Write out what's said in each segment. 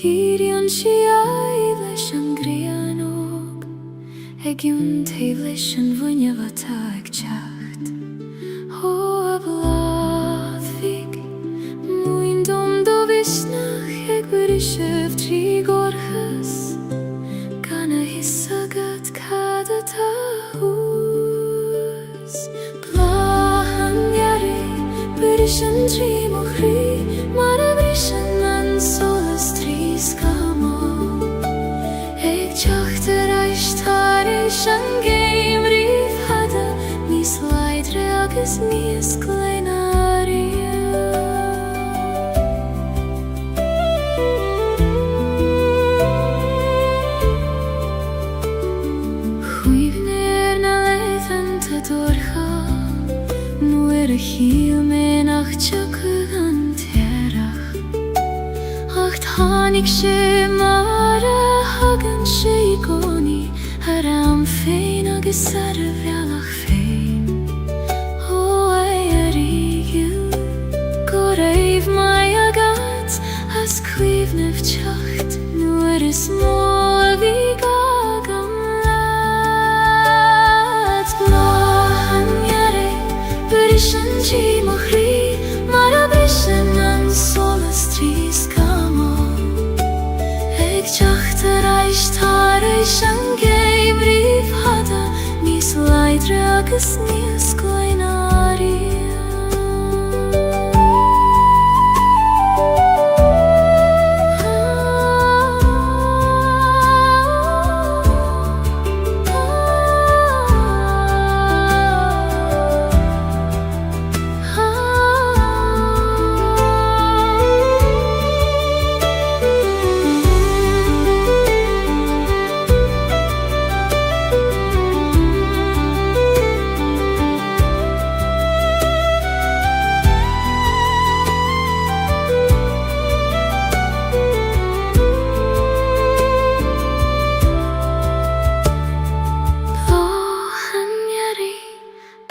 Tírion siai leis an grianog, Egion taobh leis an bhuinneamh atá ag teacht. Ó a bláthfig, muin dom do visnach ag brisibh trí gorchas, gan a hisagad cad atá hús. Bláhan iarri, bris an trí mo chrí, mar a bris an solas trí scamó. Ag teacht ar aistar éis an géim riomh hada, níos leidre agus níos gleinaria. Chuimhne na leitheanta dorcha, nuair a chiel me nach teagadh an tearach. Ach tháinig sé mar a hagann sé I gcónaí, ar am féin agus ar a bhealach féin. Ó a rígiú, go raibh mai agat, as cuimhnimh teacht, nuair is mó a bhí gag am leat. Bláhan iarri, bris an tí mo chrí, mar a bris an solas trí scamó. Ag teacht ar aistar éis an géim riomh hada, níos leidre agus níos gleinaria.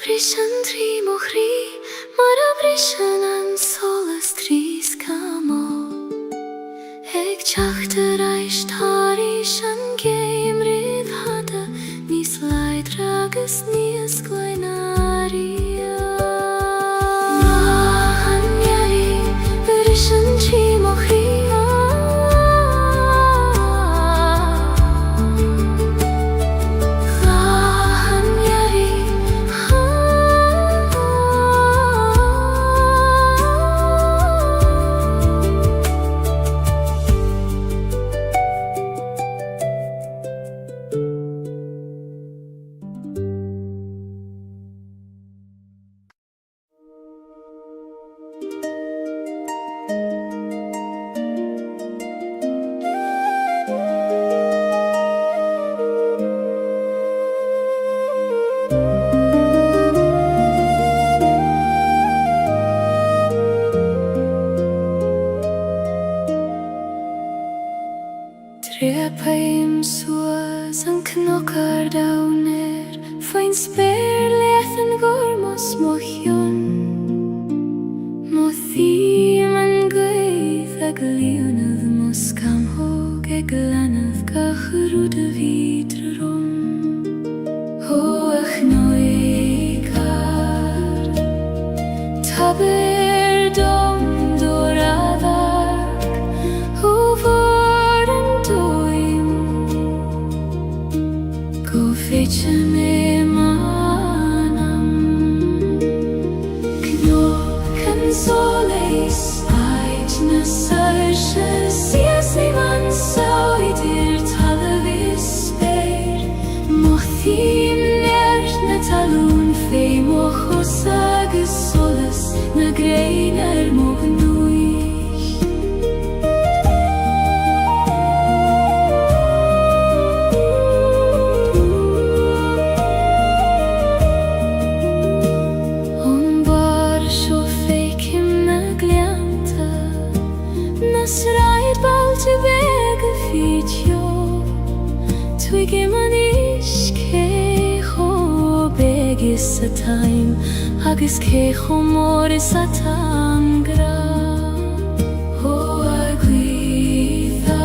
Bris an trí mo chrí, mar a bris an solas trí scamó. Ag teacht ar aistar éis an géim riomh hada, níos leidre agus níos gleinaria. Bláhan iarri, bris an tí mo chrí, Trepaim suas an cnocar downer, fain spéir leathan gormos mo chion. Mo thím an gaoth ag líonadh mo scamthóg ag glanadh gacharúd a bhídre rom. Ó ach nóigar, tabeir dom doradach, ó Fece me manam, Knochen soleis, ait na sarches, sias ni man sauidir talavis speir, mothim nert na talún fé mochos agus solas, na grein mo gnuich. Twigim an iscecho begis a time, agus cecho moris a tangra. O a gweitha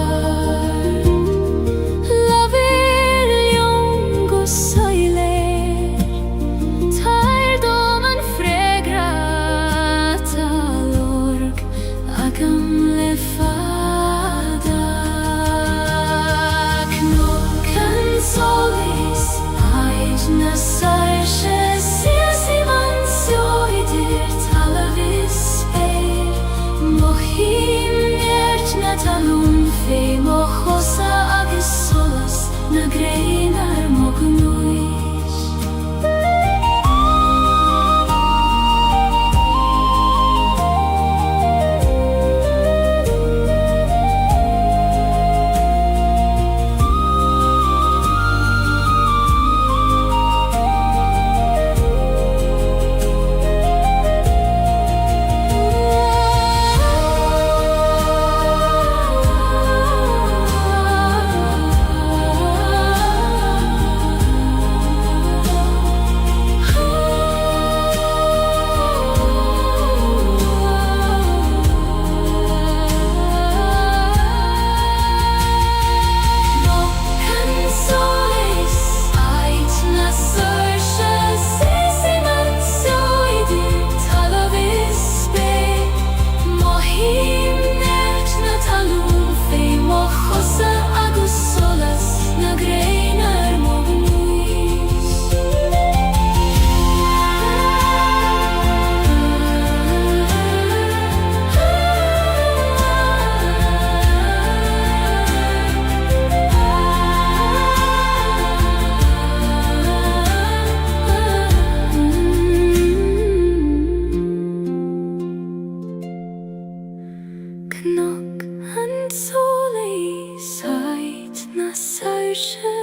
nog en solig seit na sausje.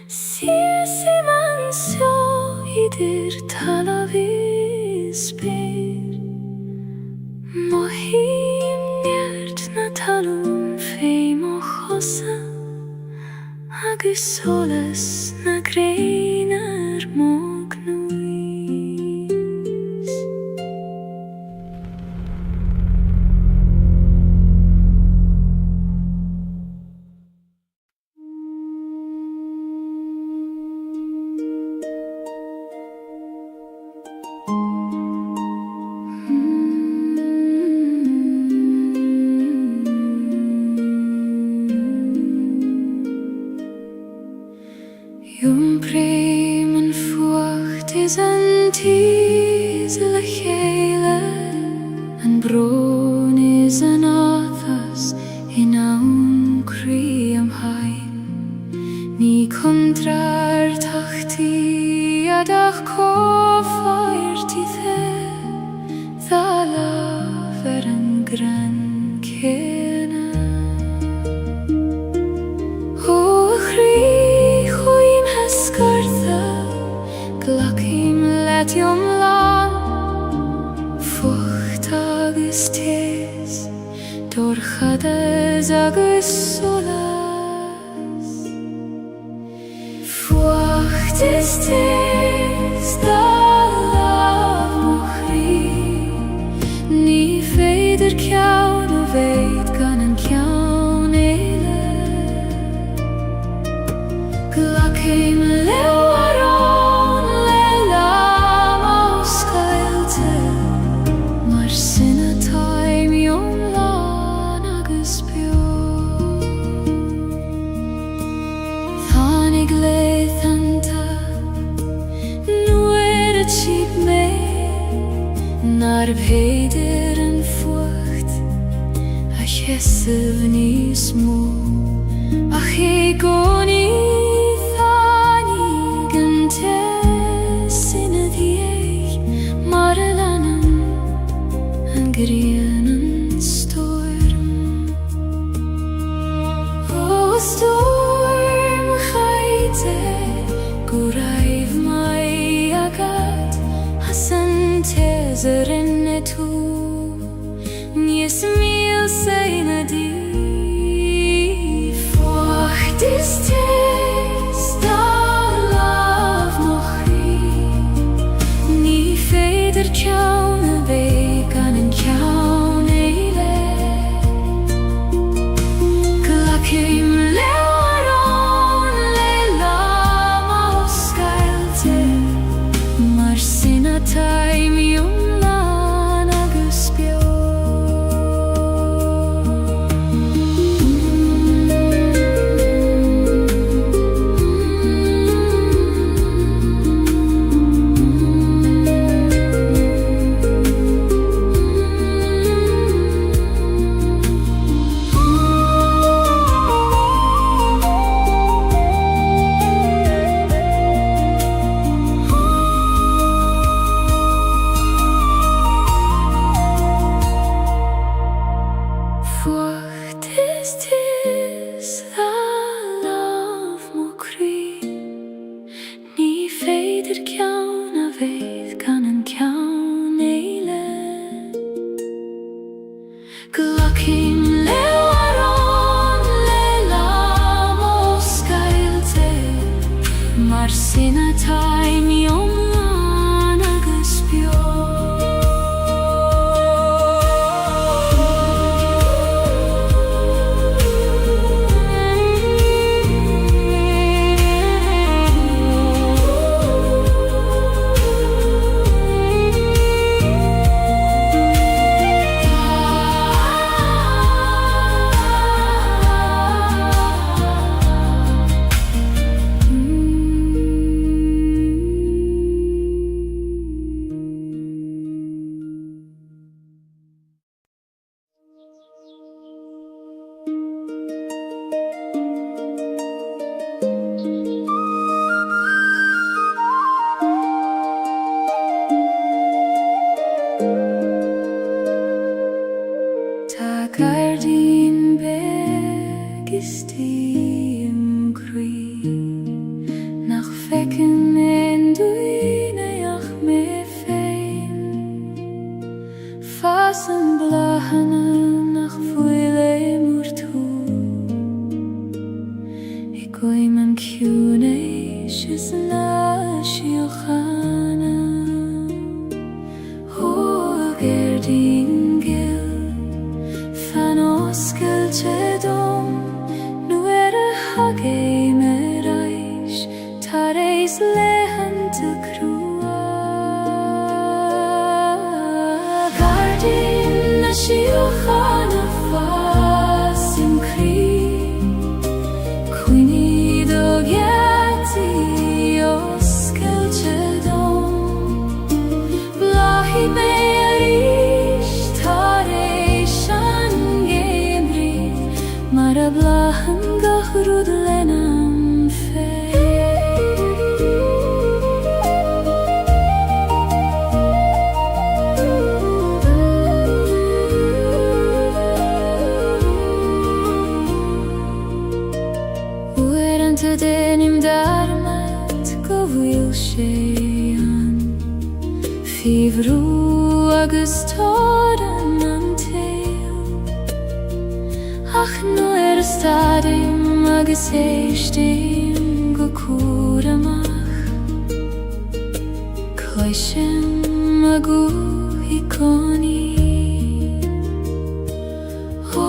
Siesi man sjå idir tala visper. Mohim njert na talum feim og chosa. Agus solas na greinar mognuis. Jum bremen furcht is an tiesle Gaeilge, an bron is an athas in aun cri am hain. Ni kontrar tachti adach kofaert i the, dhala ver an gran kena. Glacim letium lan, fucht agus tes, dorchades agus solas. Fucht is tes, da lav mochri, ni feider kjaun og veit gan en kjaun eile. Glacim Nar peidir an fucht, a chesel ní smó, ach e goni thani gan te sinna diech, mar a lanan an grian an storm. O storm chaite, guraif mai agat, hasan tezer inne tu, nies mil seina di. Fucht is tes, da lav mochri, ni feider kjaun a veik an en kjaun eile. Glacim learon leila mos Gaeilge, mar sinna taim lan agus bio. Fucht is tes, da lav mochri, ni feider kjaun a veith gan en kjaun eile. Glacim learon leila mos Gaeilge, mar sinna taim lan agus bio. Gaeilge begist im Kri nach fekken en duineach me fein fasen blahane nach fuile murtu ikoi man kune shisna shiokhana ho gerdin Celtic nu hage merais tareis lehen te krua Gardin na shiochana fasim kri Quini do geti os Celtic blahi me Mara blahan gahrud lenam fe Uerante denim darmat Gaeilge Fivru agus toran Ach nu stadim agus eistim go curamach Cloishem agu hiconi O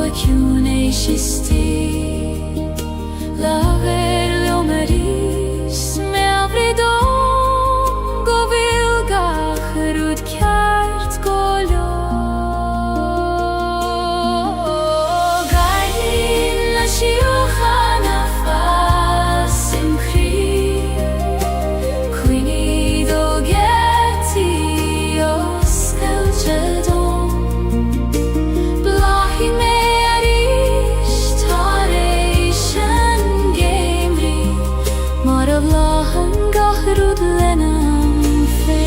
acune shisti Laver leo maris me avridon Go vilgach rud kjart golio Shiochana fasim kri Quini do geti os Celtic Blahi me arish tareishan gemri Mara blahan gahrud lenam fe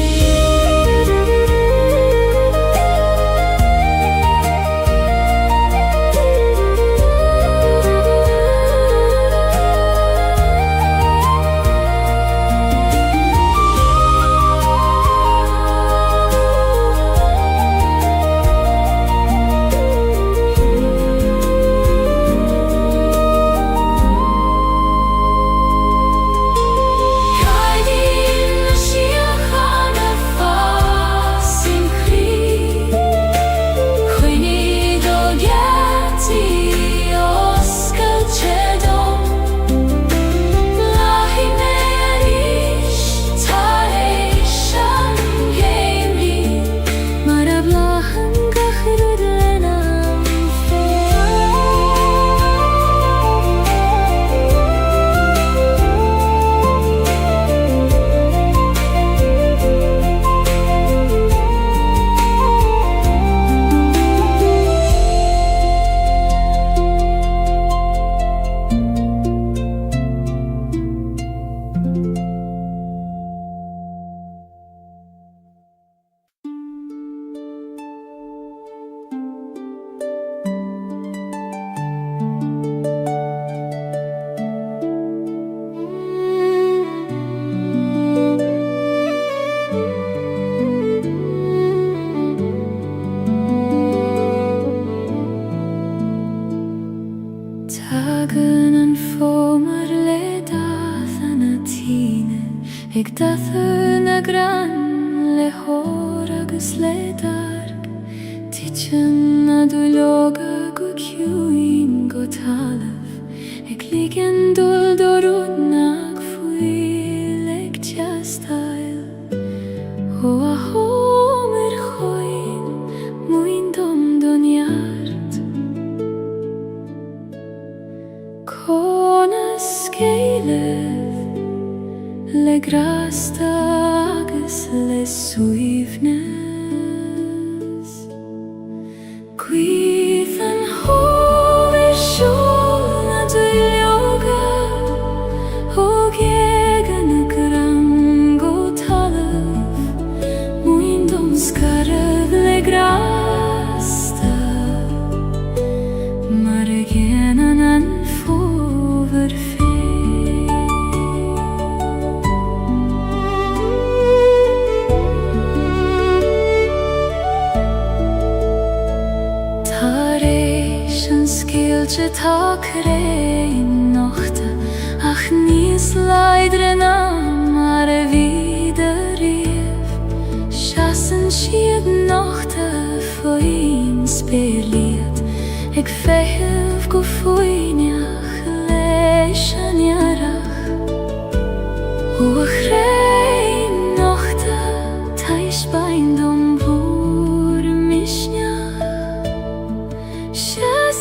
Ik dathe na gran le hor agus le dark Tichen na duloga go kjuin go talaf Ik ligen dul dorud nag fuileg tjastail Ho a homer choin muin dom donjart Konas Gaeilge Le grasta agus le suivnes Cuivan hover sjolna duloga Og egan a grango talaf Muin dom skarrev le grasta maar geen en overvee. Gaeilge tá crein nochte, ach níos leidre ná mar a vida rief. Chasan siad nochte foin speliad, ag fehilf go foineach leis an jarach. O a chrein nochte, tais bain dom búr misneach.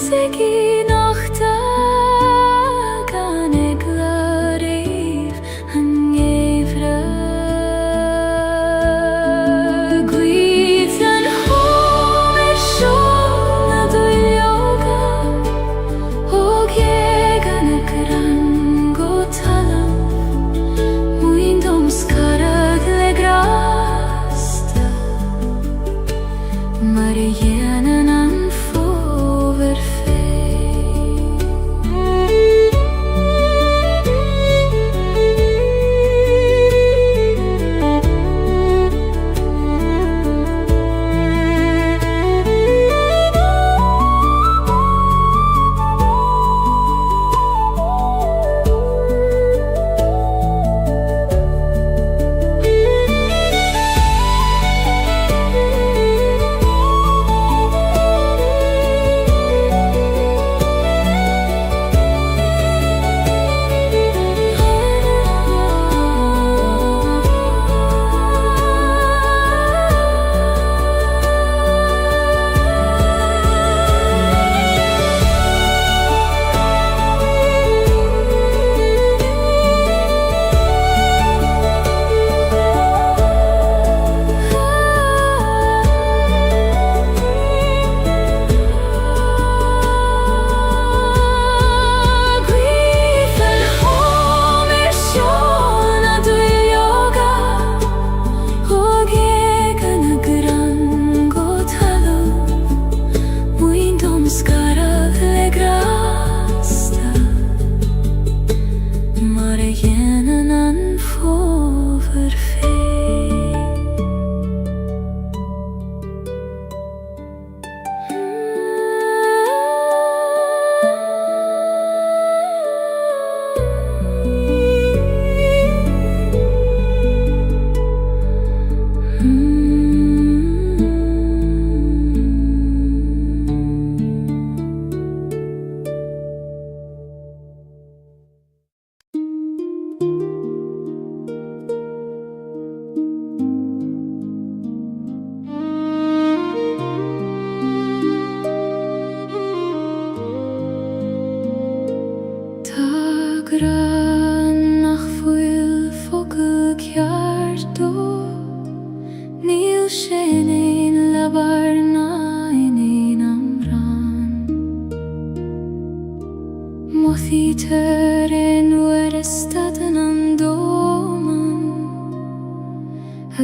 Sigi nochte gan eglarif an gevre. Gwyd an hom sjón a dwyloga, og ég an y gran go talam, mwyn dom skarag le grasta, mar yen an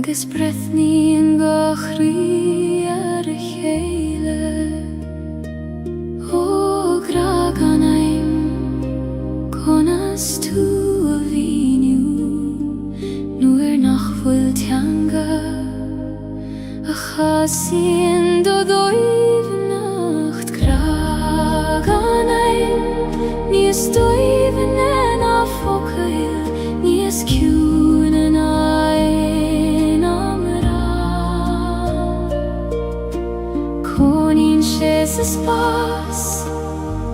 agus brethní an gachrí ar a chéile. Ó gra gan aim conas tú a víniu, nuair nach bhfuil teanga a chasíonn do dóibhneacht. Gra gan aim níos dóibhne ná focail, níos ciún an ain amrá. Conín sés is pás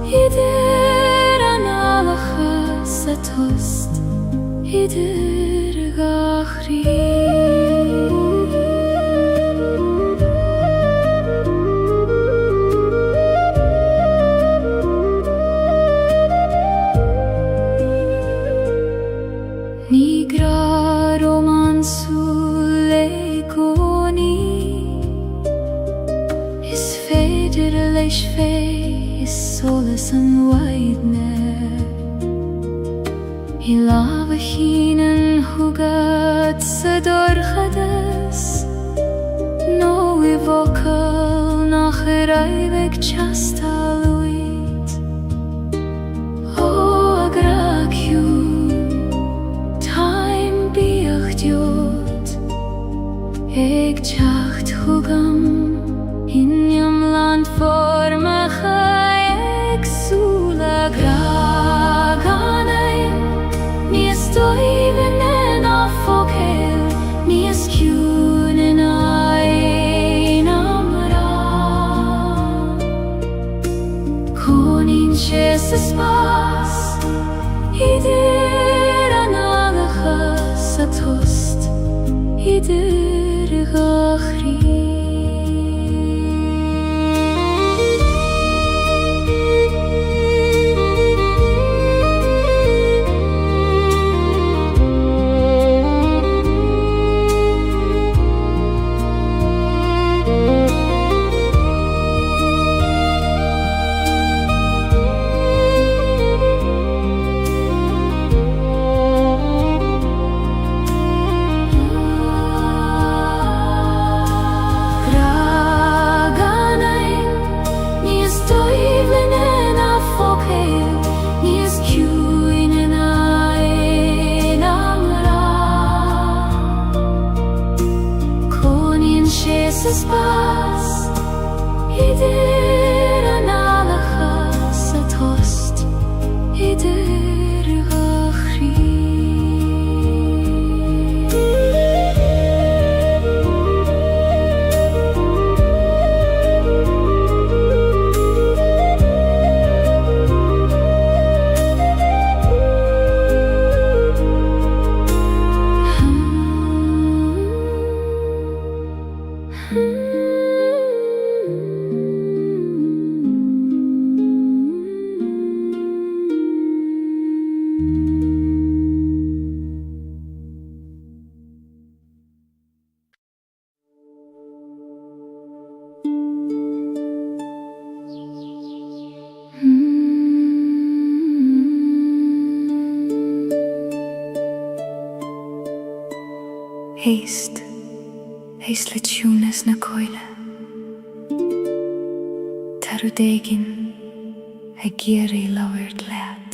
idir an alachas a tost, idir a gachrí. Leis fé is solas an waidne, I lava hínan hugad sa dorchadas, nó I vocal nach raibh chastalúi. Konintje se spas Idir analacha sa tost Idir gachri Spas Idir analacha sa tost Idir gachri Heist le túnas na coile Taru dégin a géirí lauert leat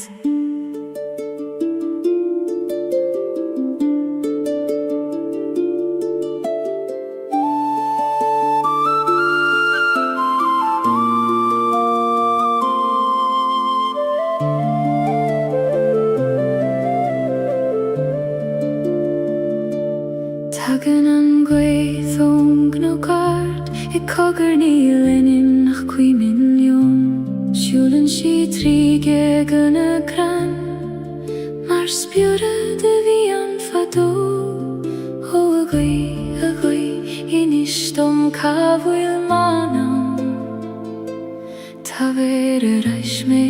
Tagan an gweithong no gard I cogur níl enim nach 2 milliún Siúlan si tríge gan a gran Mar spiúra de bhí an fadó Ó a gwy Inis dom cafhwyl manam Ta ver yr eis me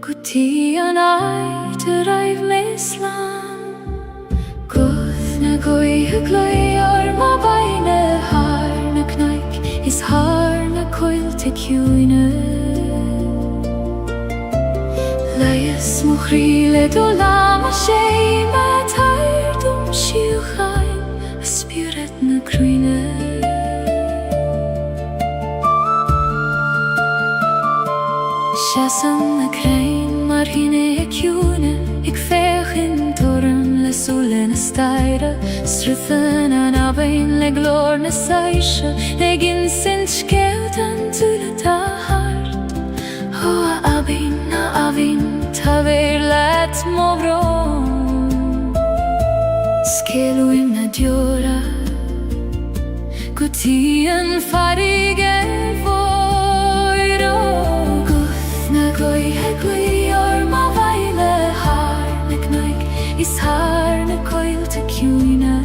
Gwti an aid yr aif meslan Na gwy a glwy o'r ma baine Har na cnaic is har na coil te ciwyna Laias mwchrile do lam a sé Ma tair dwm siw chain A spirit na crwyna Siasan na crain mar hine e ciwyna Ik fech in torren le sole na staire Struthen an abain le glor na saisha Le gin sint skeut an tule ta hart Ho a abin ta ver let mo vrom Skelu im na diora Guti an farige voiro Guth na goi he gwi or ma vaile har na cnaic Is har na coil te ciwyna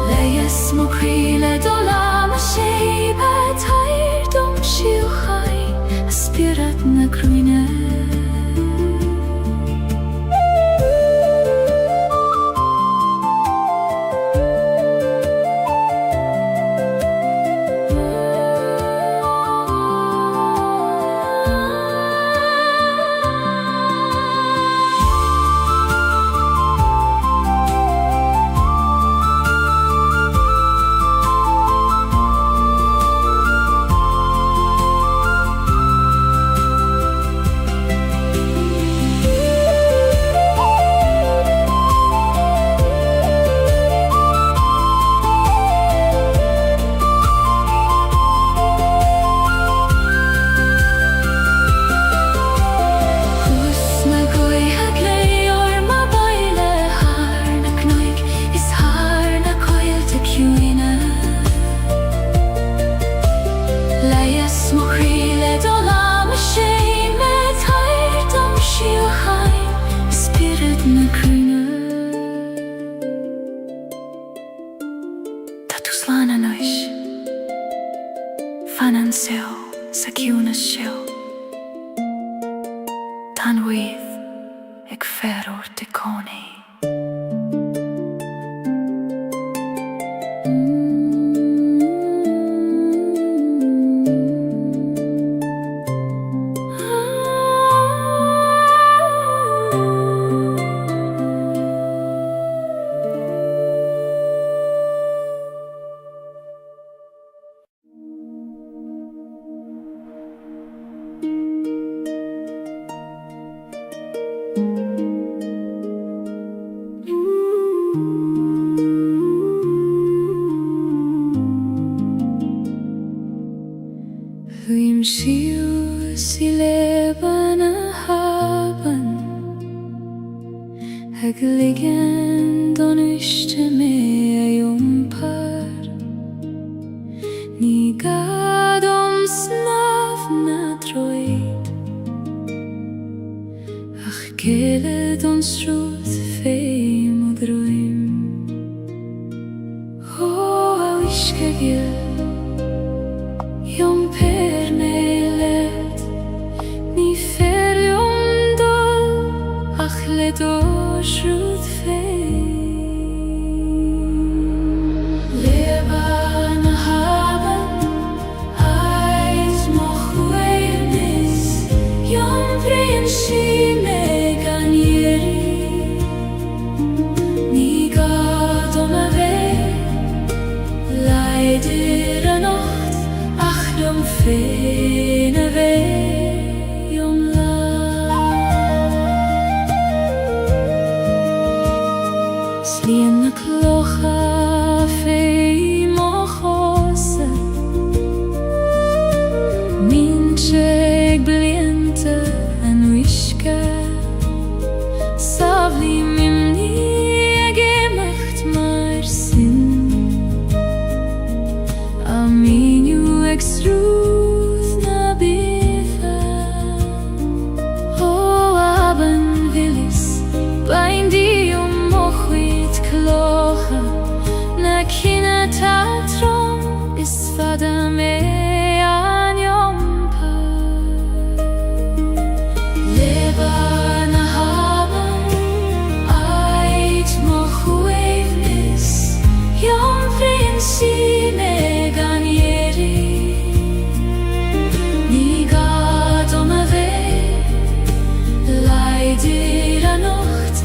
Leias mo crile do lam a sé Pa tair dom siw chain A spirat na crwyna fanan seo sa ciúna seo tan wydd ag ferwr dy coni. Huim siw si leban a haban ag ligen don uiste me a jompar ni gad snaf na droed ach gele don srúð feim og dröym o a wiske gil Jom per nelet ni fer jom dol ach led o srúð feim Leban a haban ait moch weirnis Jom brein si me gan jeri Ni gad a vei leidir a nacht Jom fene vei jom la Slien na clocha fei moch ose Mincheg bliente an wiske Savli mimni gemacht mar sin Aminu extruth na bifa O aben vilis Bain di mochwit klocha Na kina tatrom Is fada me an jompar Leban a haban Ait mochwevnis Jom vrein si me gan Leidir a nacht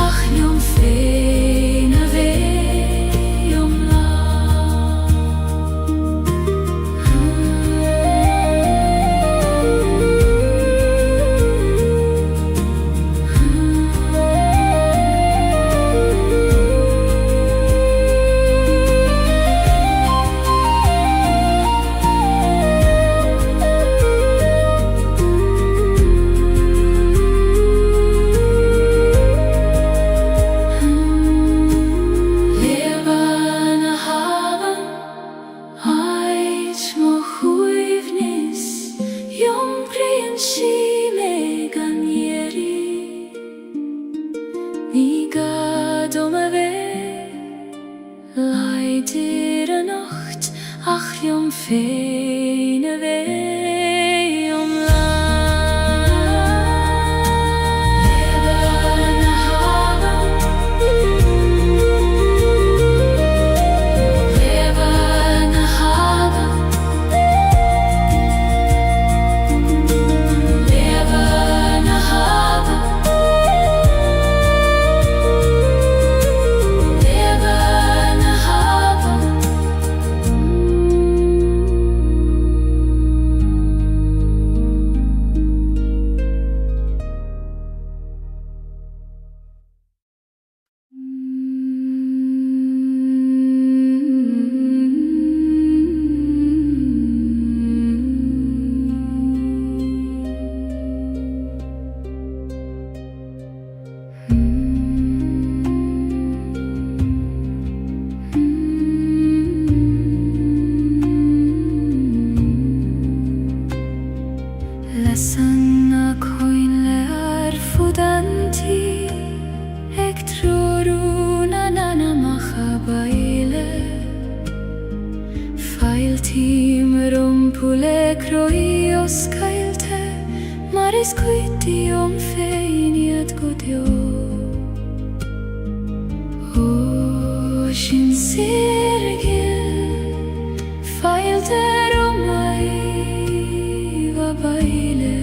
ach jom fene vei jom la Leidir a nacht ach jom fene vei jom la Leban a haban Leban a haban Leban a haban Lesan a coin le ar fudanti Ec troruna nana macha baile Fail tim rumpur lekroy oss Gaeilge Maris quiti om feiniat godio O sin sirgil Failter o mai va baile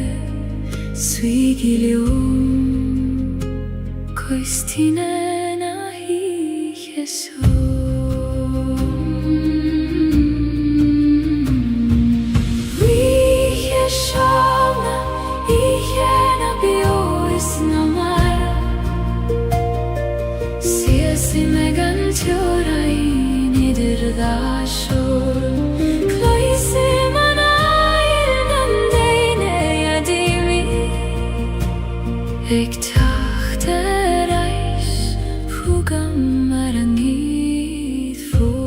Suigilium Coistine nahi Jesu Ik dacht reis, hoe kan maar niet voor.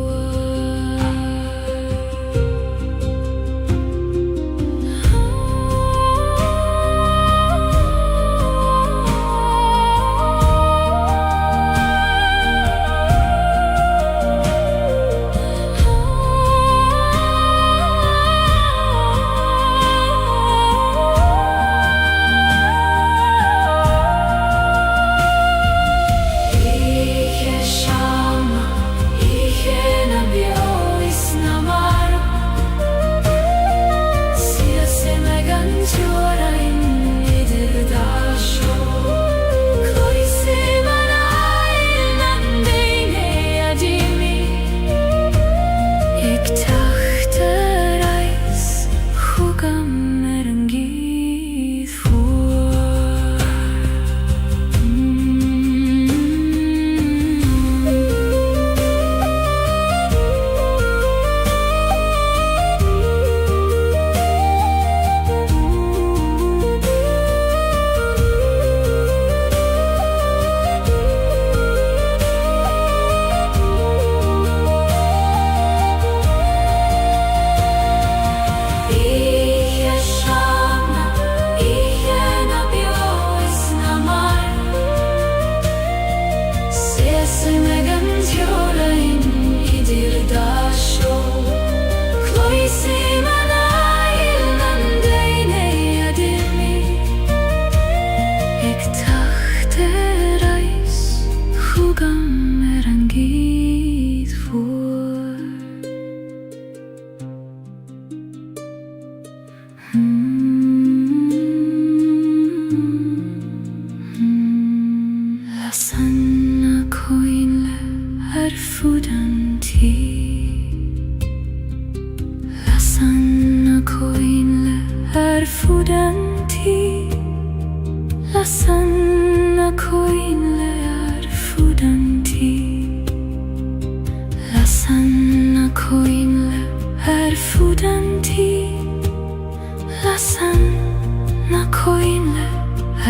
Sanna koinle erfudanti La sanna koinle erfudanti La sanna koinle erfudanti La sanna koinle erfudanti La sanna koinle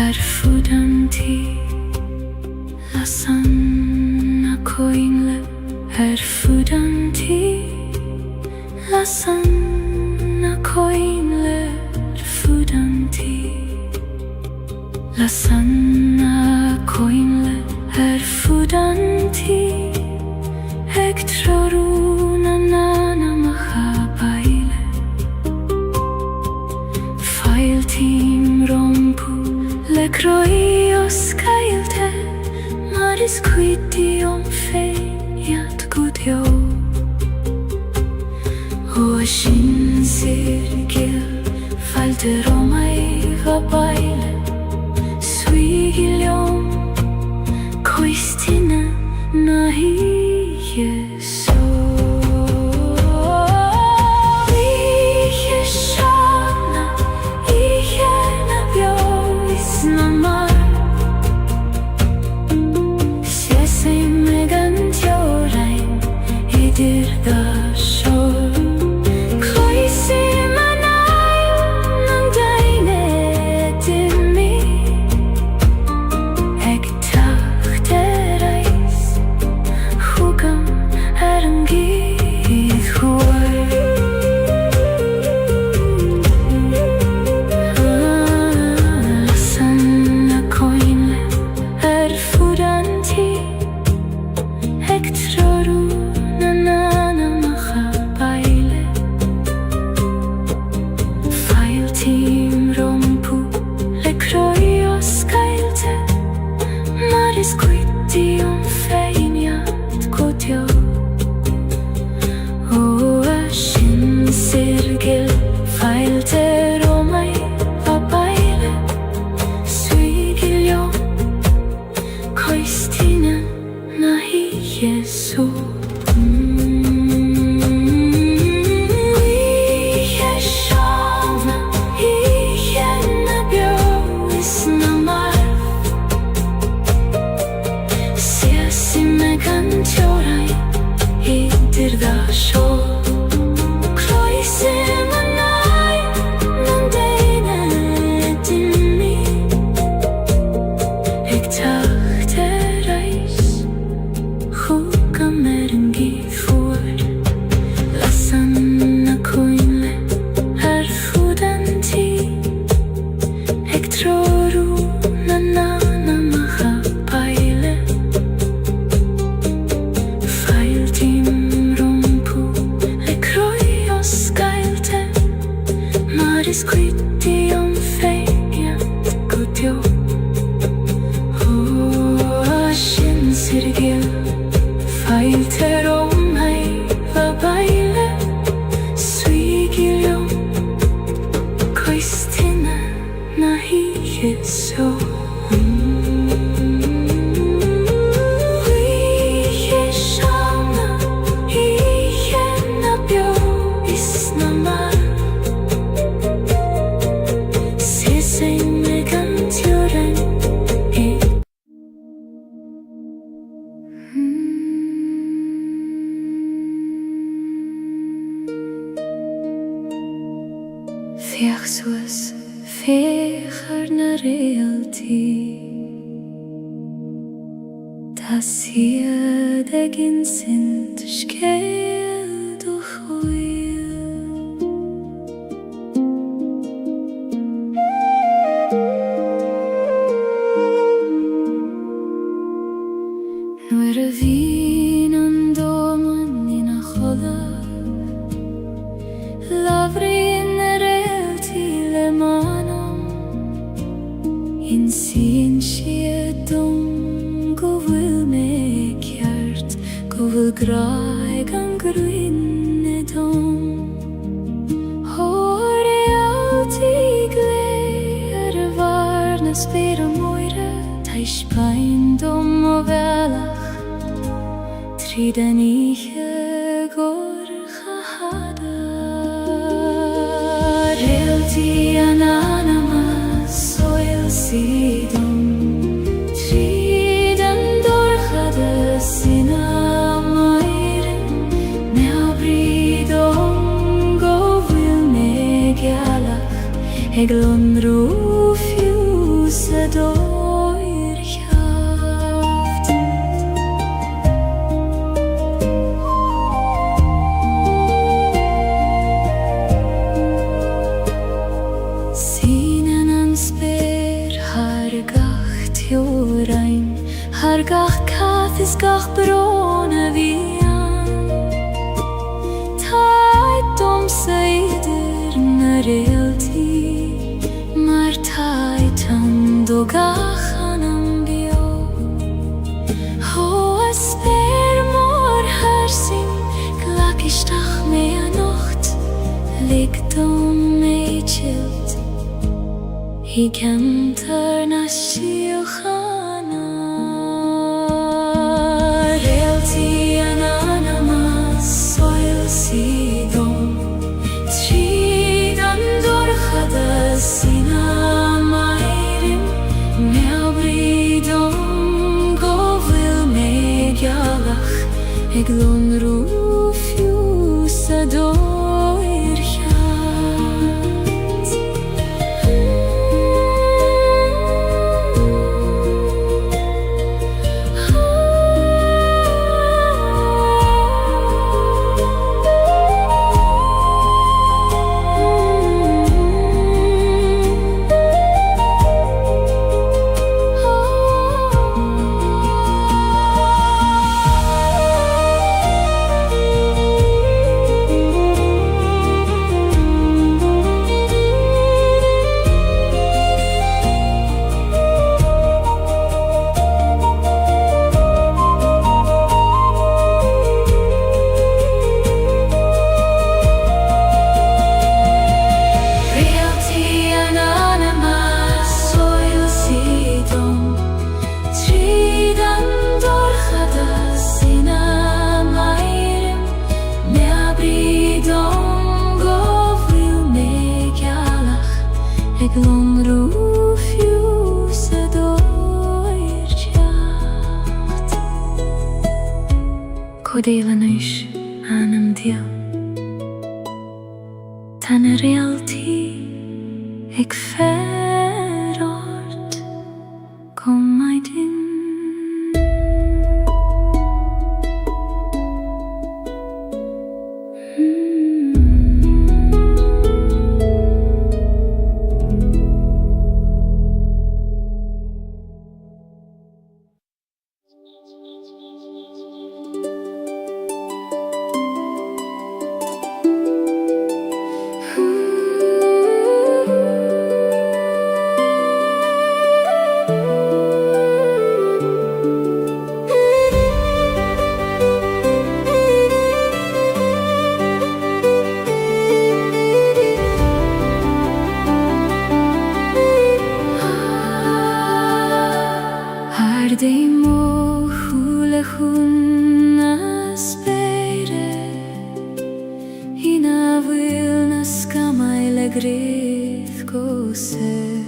erfudanti La sanna koinle erfudanti La sanna koinle erfudanti La sanna koinle erfudanti Ek troruna nana mahabaile Failtim rompu lekroi os Gaeilge Maris quiti om feiniat godio O sin sirgil Failter o mai va baile Suigilium Coistine nahi Jesu is quitty om feient godio Shin sirgil Failter om mig va baile Suigil Koistina na hi so Fiach soos fecher na realty Das hier de gin sind skeil doch oil Nuer a vin an domen in a cholla Lavri In sin siedum go vil me kjert Go vil graig an gruinne dom Hore alltid gleder varna spira moire Teis beindom og velach Triden ikke går chahada Realti ananamas Sidom Triden dorchade sina mairen Me abridom go vil me galach Eglon rufjuse doir kjaft Sinen an spyr Hargach tjórain Hargach kathis gach brona vian Taitom seider na realti Mar taitan do gachanam bio Hoa spyr mor hersin Glakistach me a nocht Ligdom me chilt He can turn a shiochana Realti ananamas soil sidom Tridan dorchada sina mairim Me abridom go vil me galach Eglon rufjuse doir kjart Eglon rufjuse doir kjart Kodelanus anam dia Tan realti ik ferort Kom my din gryth goser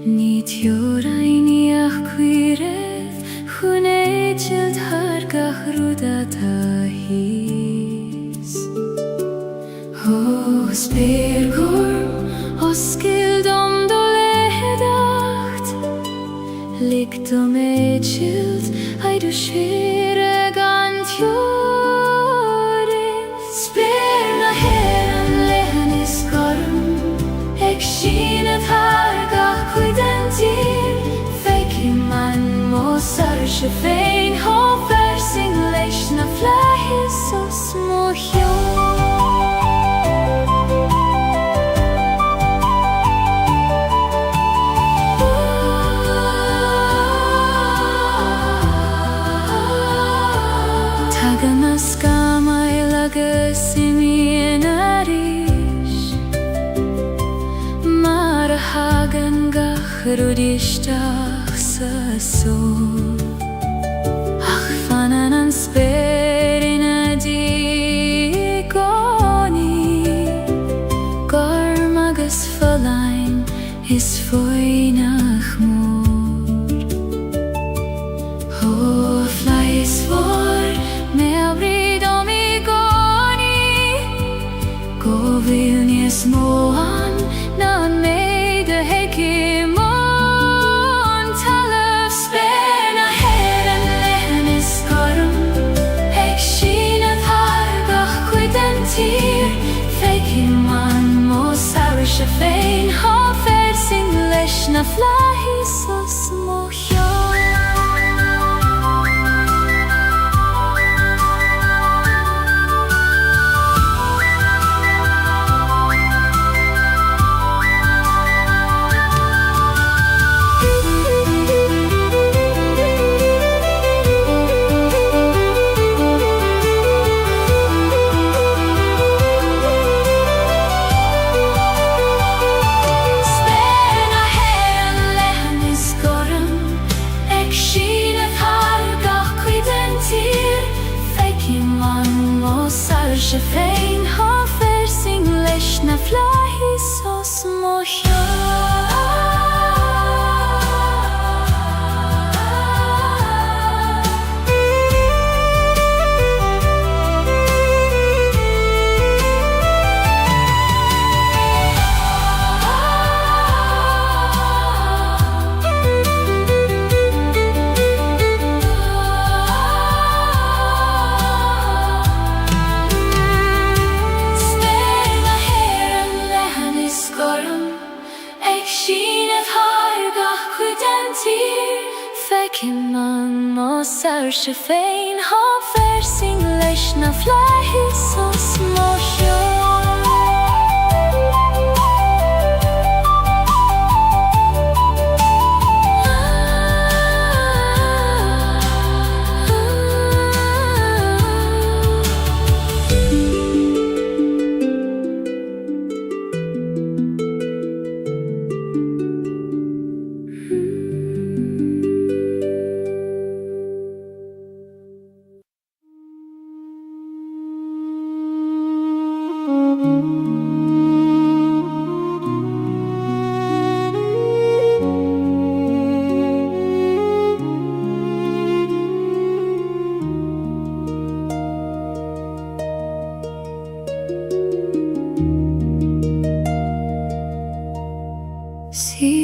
Nid iorai ni ach gwiredd Chwneud har gach rwdat a hys Os bergorm, os gild om do lehedacht Likt om edschild, ai du skere gant jorin Sperna heran lehen is gorm Ek schinet har gach kwydentir Feki man mosar shefein Hofer sing leish na flahis o smohjon Rudistach sa sol Ach fanan an sperin a digoni Gorm agus falain is foinach mor Ho flais vor me abrid om I goni Go vilnies moan nan meide hekim Shefein hofer sing leish na flahis o smohjon Shefein hofer sing leish na flahis o Shefein hofer sing leish na flahis o smohjon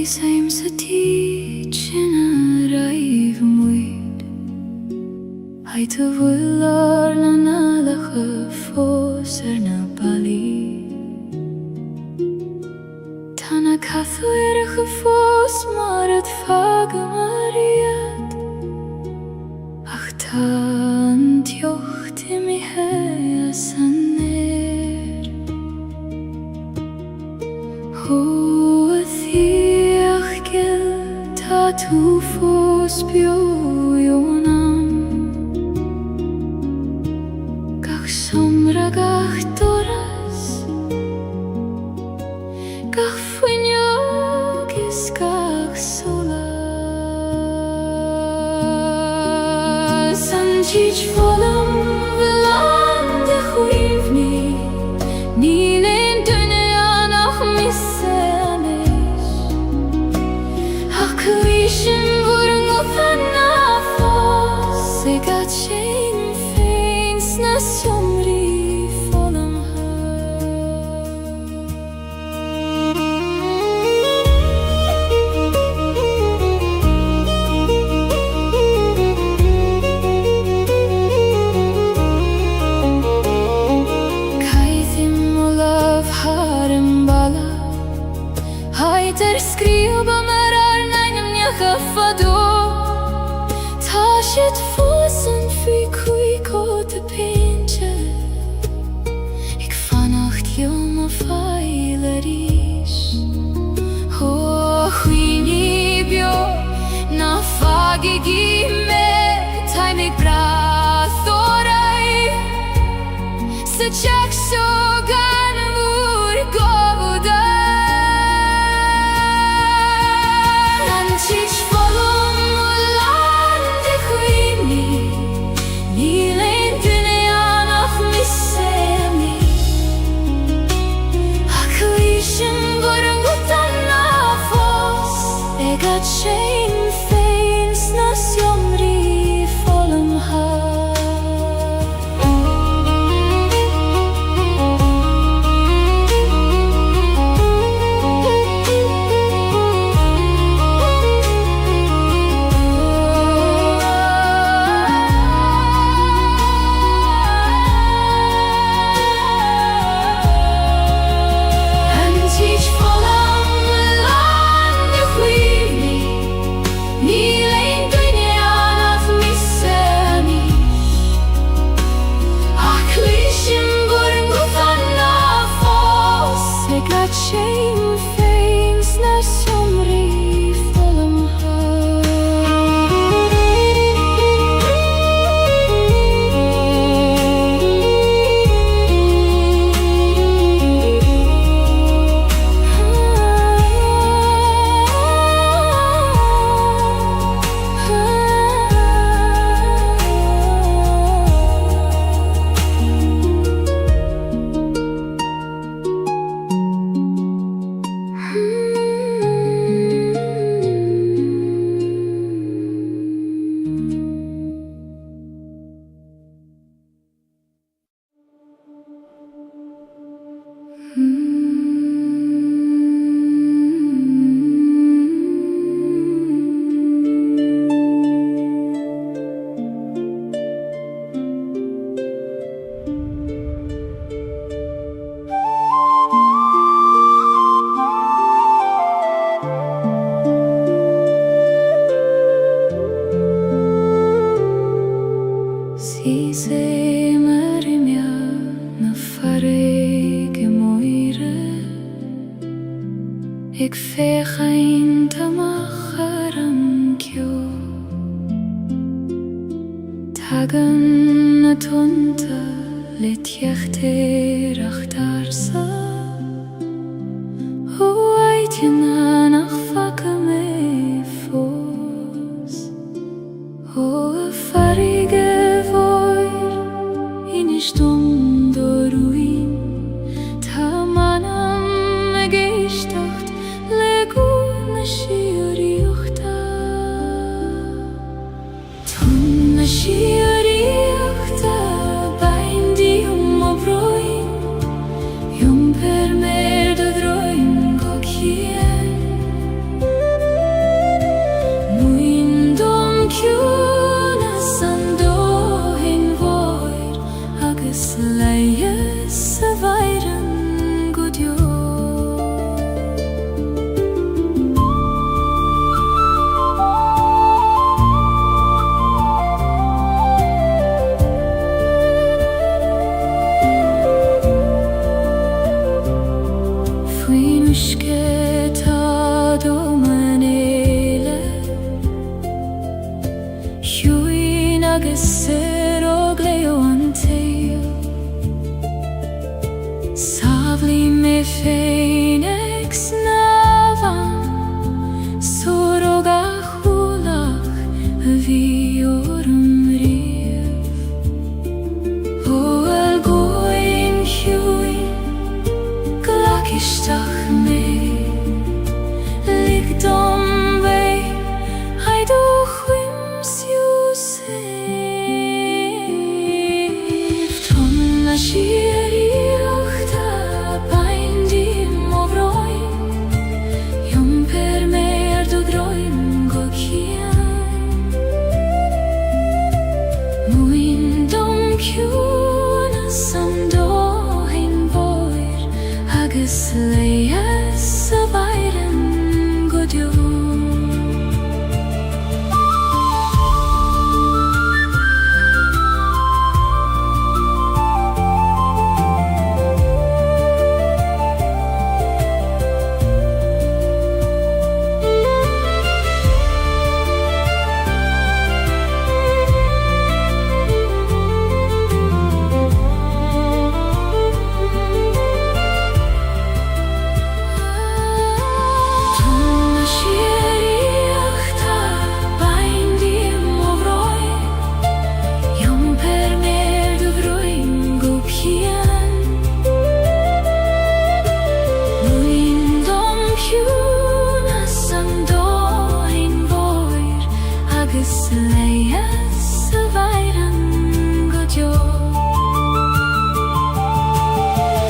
Same sa teach in a raiv muid Hai tu vular na nalach fos na bali Tana kathu fos marat faga mariat Ach tan tjocht I mi hea saner Tu fos biojonam Gach somra gach doras Gach fuinjogis gach solas San chich volam velande chuivni Nile fado Ta shit fussen fi kui kote pinche Ik vannacht joma feileris Ho huini bio na fagi gime Tai mig brathorai Se check so gan vur govuda Antish volum ulande huini Nilen dünyan af missemi Aklishin vurun gutan nafos Egat shame feins nas yomri volum ha Shame feins nas somri volum Si se marimia na farege moire Ik veeg een tamacharam kyo Tagen na tonta lit jechter achtarsa Hoe ait je na nach vakke me fos Hoe farige Stunde ruin Tamanam gestacht Leguna shioriuchta Tunna shioriuchta Baindi obroin Per mer de droin gokien Muindom kjuna sando Leie se veiren god jo Fui nuske ta do manele Hui nagesero gleo anteo Savli me fenex navan Soroga hulach vi orum rev Oel goin hui Glakishtach me Ligdom vei Haidu chwims Yusef Tonna shiri Leie se veiren god jo agus leias a bhaireann go deo.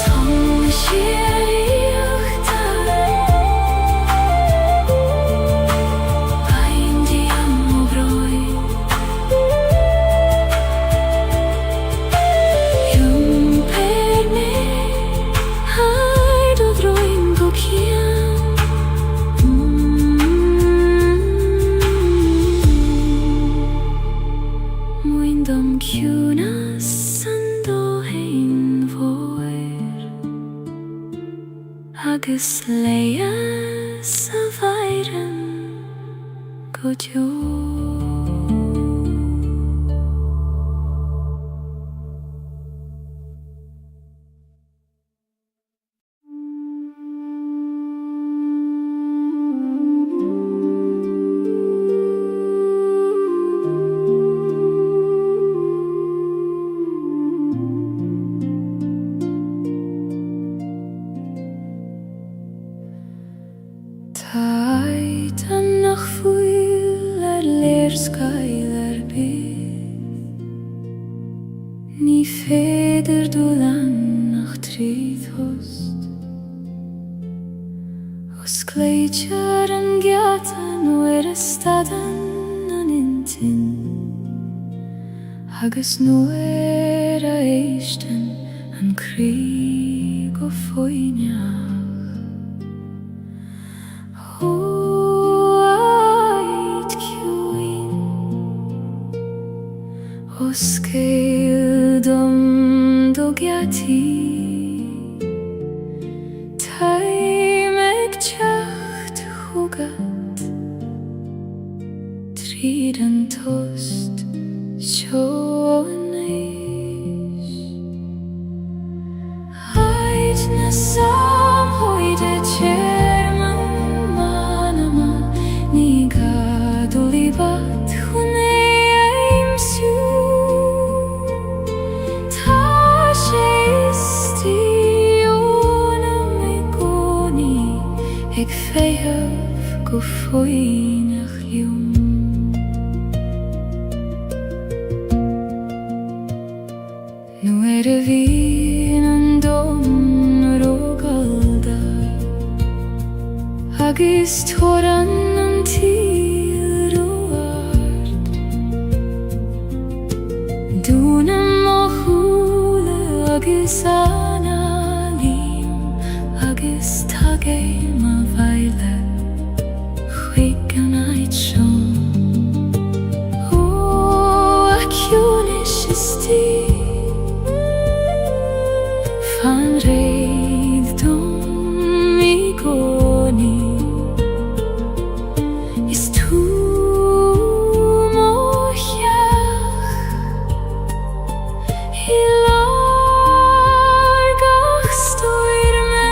Tom siaíochta baindi am obroin Yum perne haid odroin go cian Muindom ciúna sando hain mhóir agus leias a bhaireann go deo. Taid nach fuil leerskeil bith Ní féidir dúlan nach tríd host Os cléitear an gceatan nuair a stadan an intin Agus nuair a éistin an crí go foiineach Os céildom do gheatí Taimig teacht thugad Tríd an tost seo an éis Haid na samhoide chairman manama Ní gadú líbat chun éimsú Ag féamh go foiineach liom Nuair a bhíonn an dom rógalda agus tóran an tíl roiart Dúna mo chúla agus anna líam agus tagéim a bhaile chuig an áid seom Ó a ciúnis is tí fan réad dom I gcónaí Is tú mo cheach I lár gach stoir me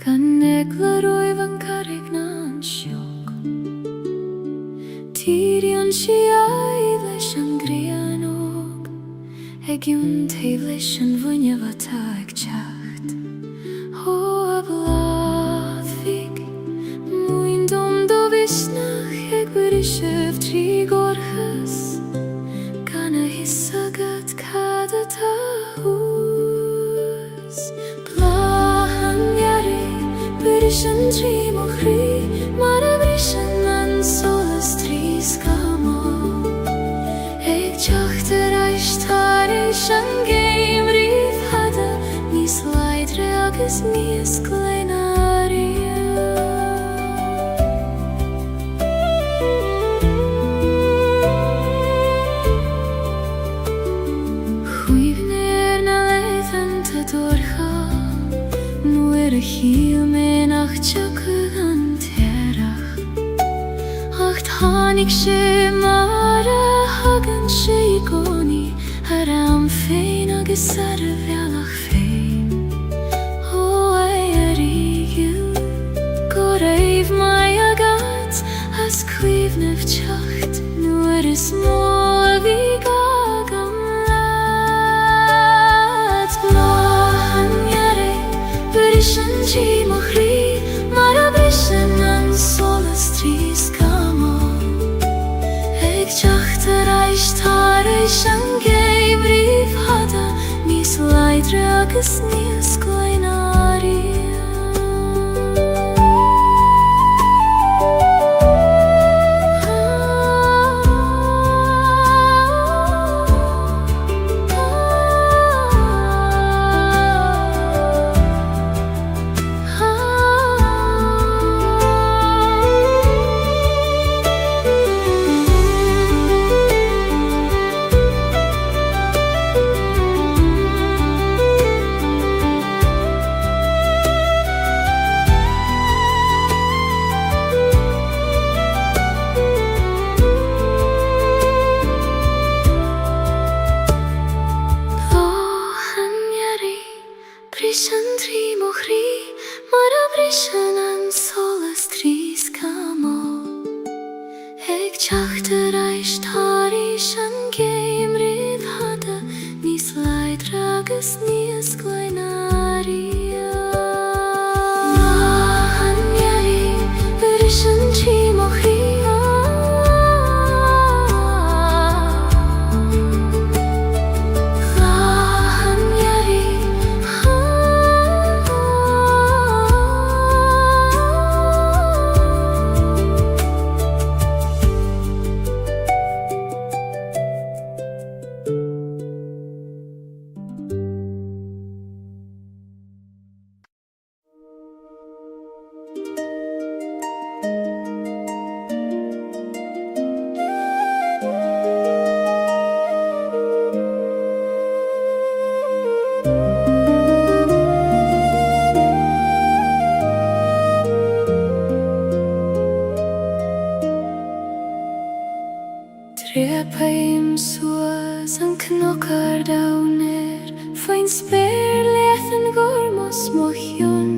Gan eglar oivan carrig na'n siog Tyrion si ai leis an grianog Eg yw'n teif leis an fwyniaf ata ag teacht Ho a blad fig Mwyn dom do visnach eg wyrisef tri gorchas Gan a hisagad cada ta hús Blahan iari Wyrishan tri mochri Mar a wyrishan an solas tri skamo Eg teacht eist haris an geim rif hada Nis leidre agus nis glenaria Chwifnir na leithan ta dorcha Nuair a chiel me nach tjaka an terach Ach tháinig sé mar a hagan sé I gcónaí Ar am féin agus ar a bhealach féin Ó é a rígiú Go raibh mai agat As cuimhnimh teacht Nuair is mó a bhí gagam leat Blahan iari Wyrishan tri mochri Mar a brishan an solas tri skamo Eg teacht eist haris an geim rif hada Nis leidre agus nis glenaria Brishan tri mochri Mar a brishan an solas tri skamo Eg teacht eist haris an geim rif hada Nis leidre agus nis glenaria Blahan iari Brishan tri mochri Trepaim suas an knockar downer Fain spéir leithan gormos mochion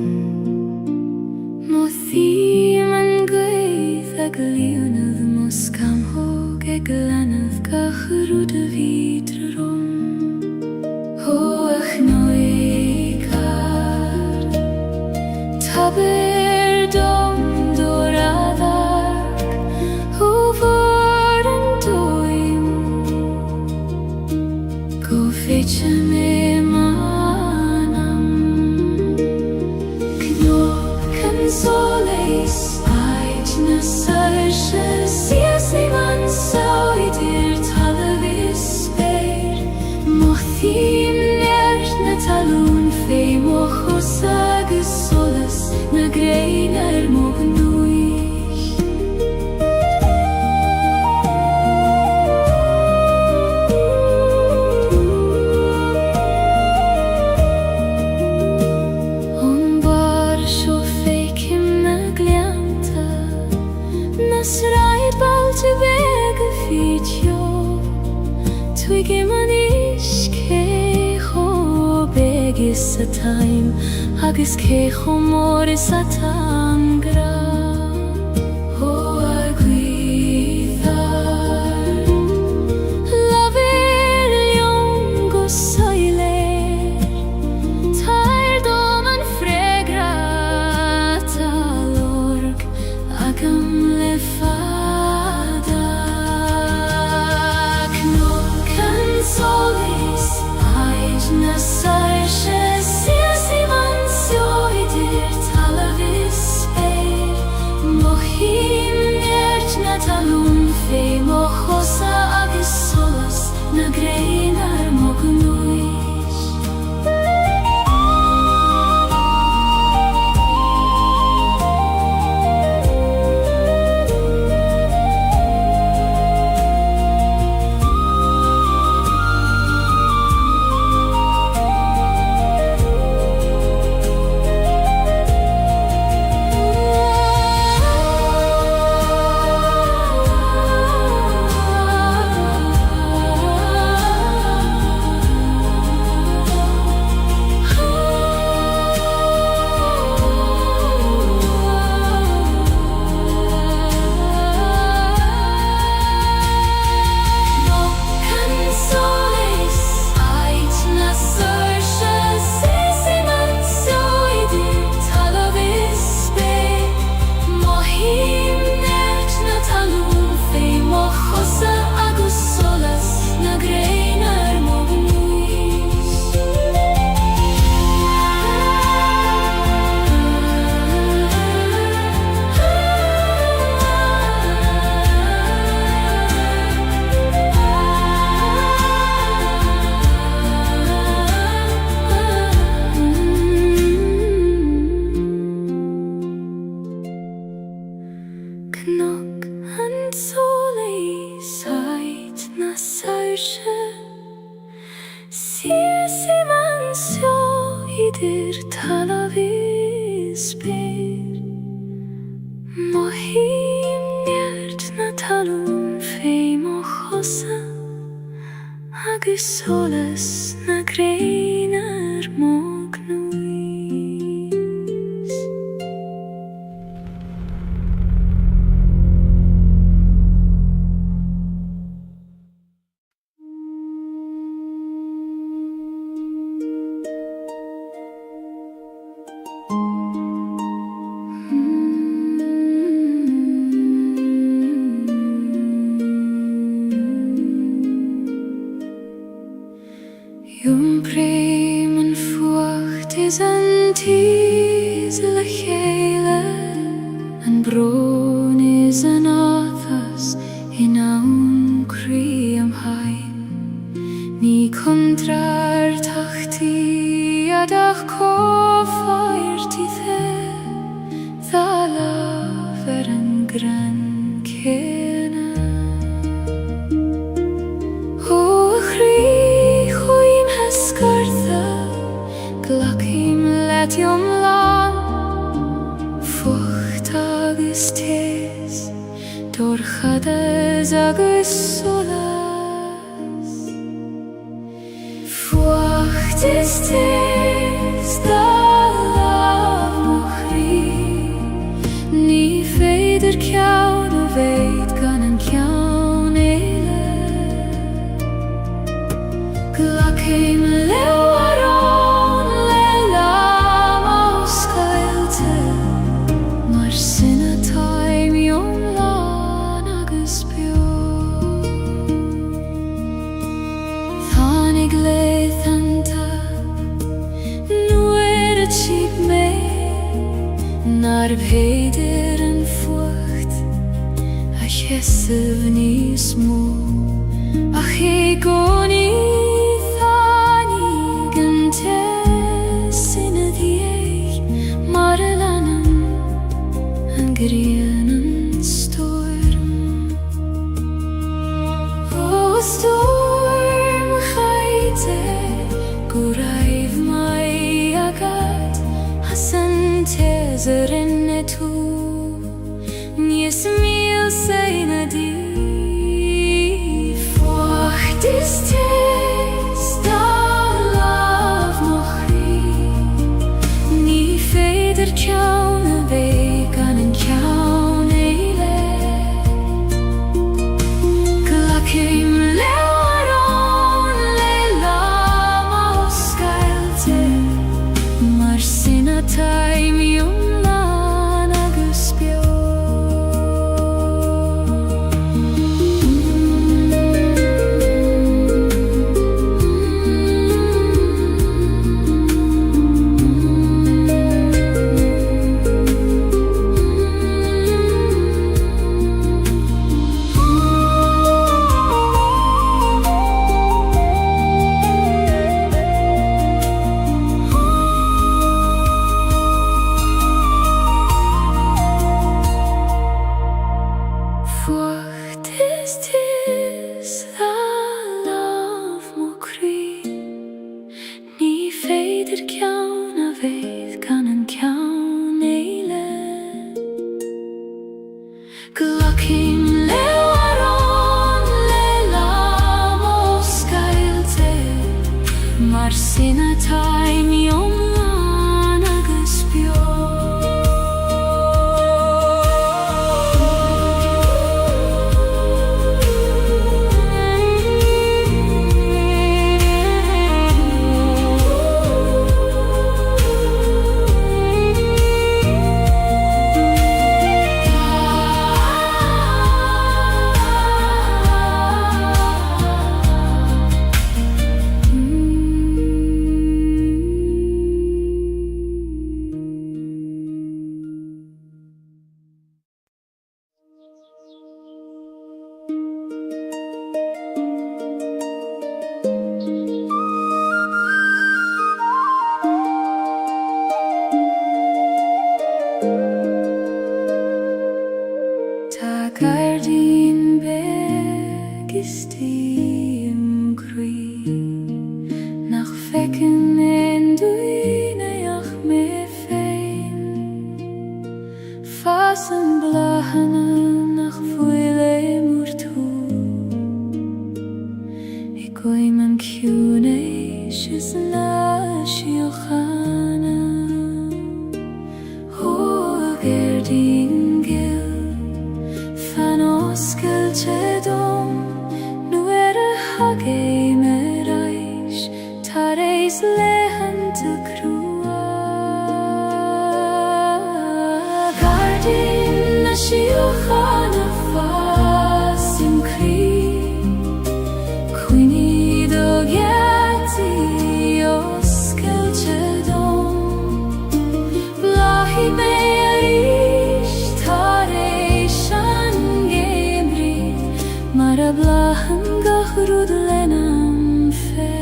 Mo thím an gwaith ag líonad Mo scamhog ag lanad gacharúd a vidra rom Ho ach noikar Taber dom doradag Ho Fecha me manam Knock can soleis Ait na sarsha Sias ni man sauidir talavis speir Mothim nert na talún Fei mochos agus solas Na grein mognúich Twigim an iske ho begis a time agus cé chomór is a tangra. Ó a gwyddar lafir liong go soiler, tair dom an fregra talorg ag am le fada. Cnwc yn solis aid na sarshe sias I mansio idir talafis eir, mohim nert na talun fe mochosa agus solas na greinar mognuis. Cnwc yn solis aid na sarshe sias I mansio idir talafis beir, mohim nert na talun fe mochosa agus solas na greinar mognuis. Yung prim yn fwacht is an tis le Gaeilge, an bron is an athas in awn cri am hain. Ni kontrar tachti adach kofair tithe, dhalaf an gran kena. O chri glachim letiom lan, fucht agus tes, dorchades agus solas. Fucht is tes, da laf mochri, ni feidir kjaun o veit gan an kjaun eile. Glachim lewaron le lamos Gaeilge, mar sinna taim iom lan agus bio. Thanig leithanta nuer a chib me, nar bheidir an fucht a chesef nis mo, ach e goni grenen storm. O storm chaite, guraif mai agad, hasan tezerin etu, nies mil seina di. Fucht is tes, da laf mochri, ni im Kri nach Fecken in Duineach me fein Fassen blahane nach Fuile murtu Ik oei man cune shis na shiochana Ho gerdin gil fan oskel chedom nu hage me reich tareis lehante krua Gardin na shiochana fas im kri Quini do geti oskel chedom Blahi me arish tareishan gemri Mara blahan gachrud lenam fe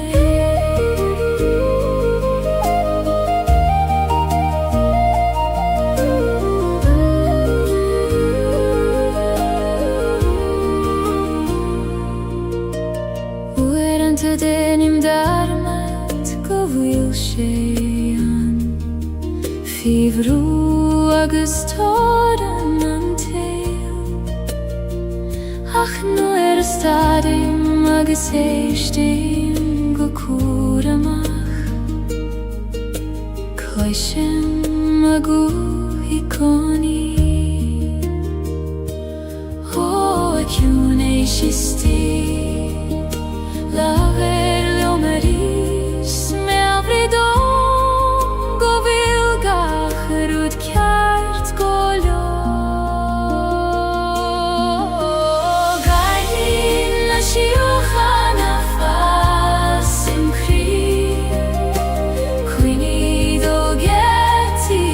Uerante denim darmat govil shean Fivru agus toran antel Ach nu stadim agus eistim go kuramach Koishem agu hikoni O acune shisti Laver leomeris me avridom Govil gachrud kjart golio Gaeilge na shiochana fas im kri Quini do geti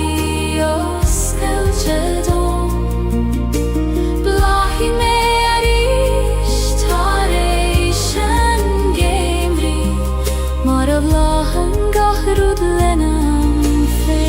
oskel chedom Blahi me arish tareishan gemri Mara blahan gachrud lenam fe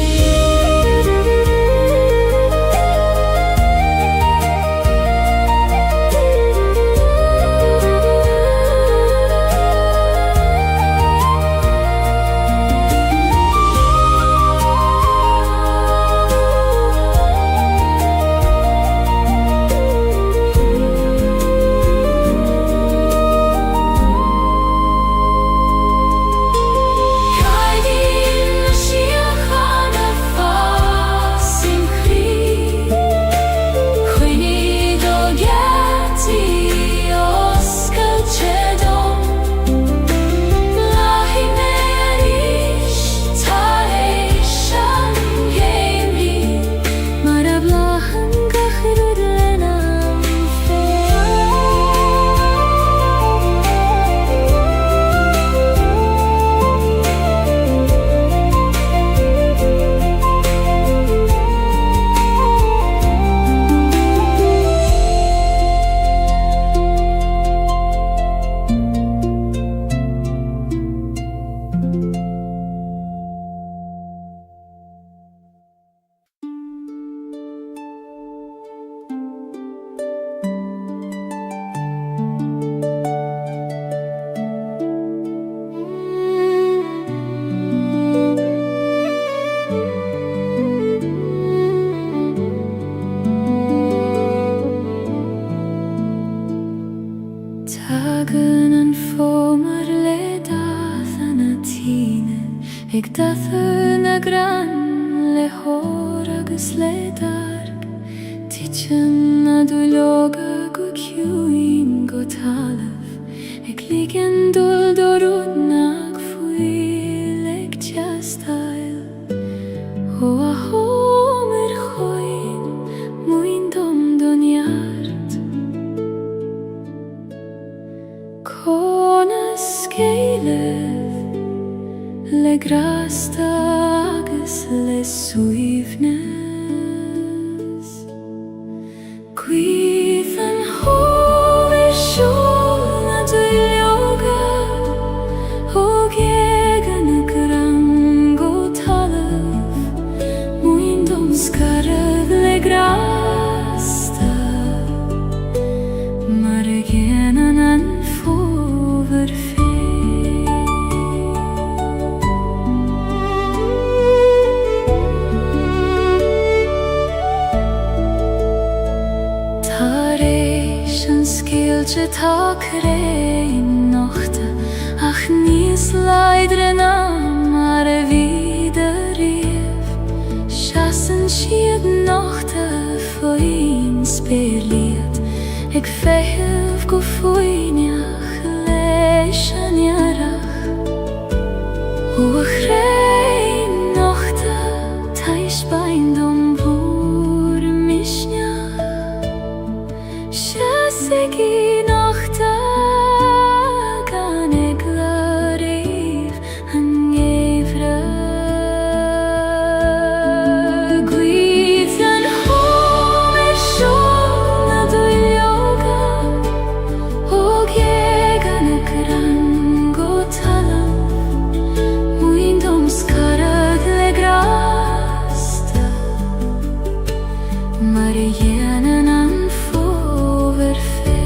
Tagen an fomar le dathan a tine Eg dathan a gran le hor agus le darg Tichen a dulloga go ciwin go talaf Eg ligen dul dorud nag fuil eg jastail Ho a homer choin muin dom doniart Conas Gaeilge le grasta agus le suivnes Quith an hover shol na dulloga je takere in nachte, ach nis leidrena maar wieder reef. Chassen schied nachte voor een speerlied, ik vijf go foinjach leishan jarach. O grei nachte, thais bein dom boer mishnach. Chassegi nachte, gan ik lareef an evre. Guizen home shona do yoga, og jegan ekran gotalam. Muindom skarag legrasta, Marienen an foverfe.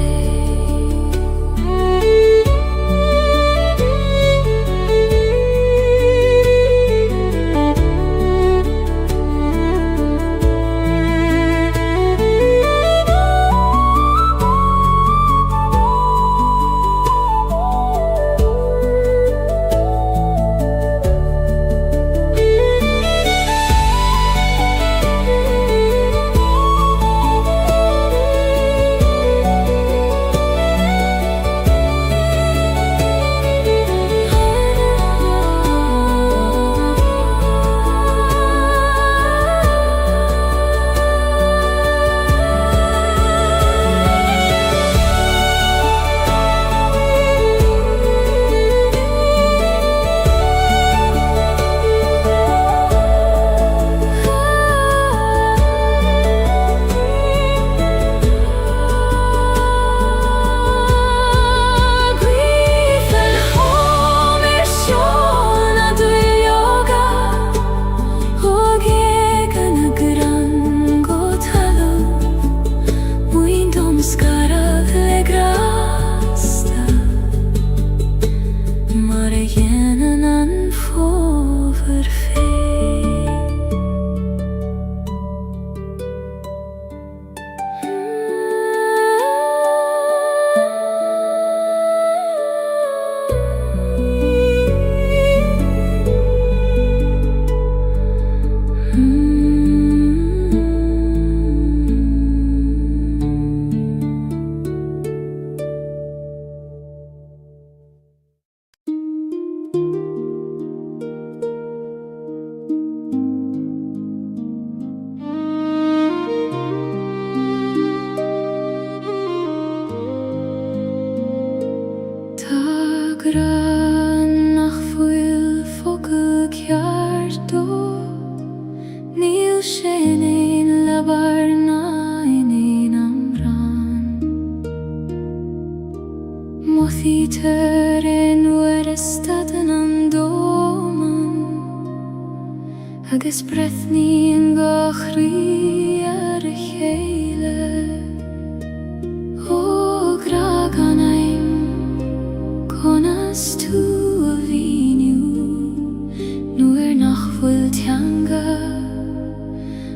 Nach fuil fokke kjarto, Nil shen ein labarna in ein amran. Mothiter en werestaden an doman, agus brethni en gachri ar Gaeilge. O graganaim, konas tu a vinu, nuer nach fuil tianga,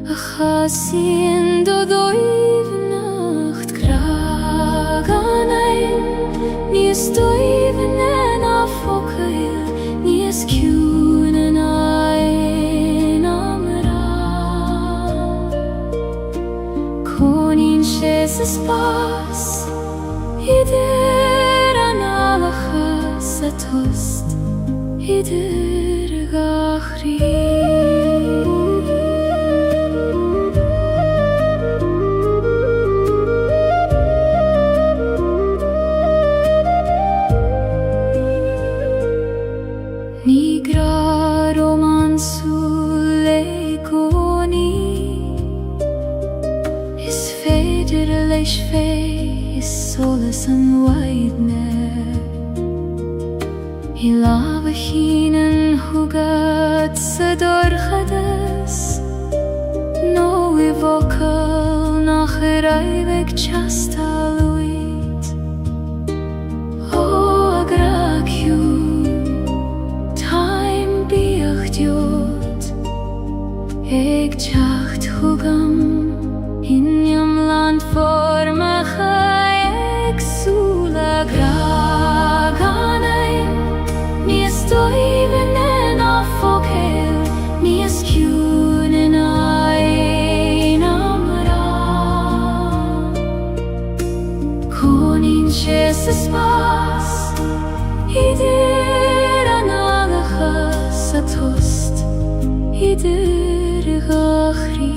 a chasien do doiv nacht graganaim, nies doiven a focail, nies kunen ein amra. Konin shes spas, ider an alachas a tost, ider gachri. Nigra romansu lekoni, is feder leis fe, is solas an waidne. I lava hinen hugat sa dorchades, no I vocal nach raivek chastaluit. O agracju, time biach diot, eg chacht hugam, in jam land for me eg su. idir gachri.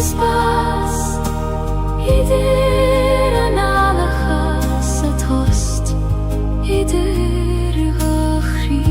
Spas idir analacha sa tost idir gachri.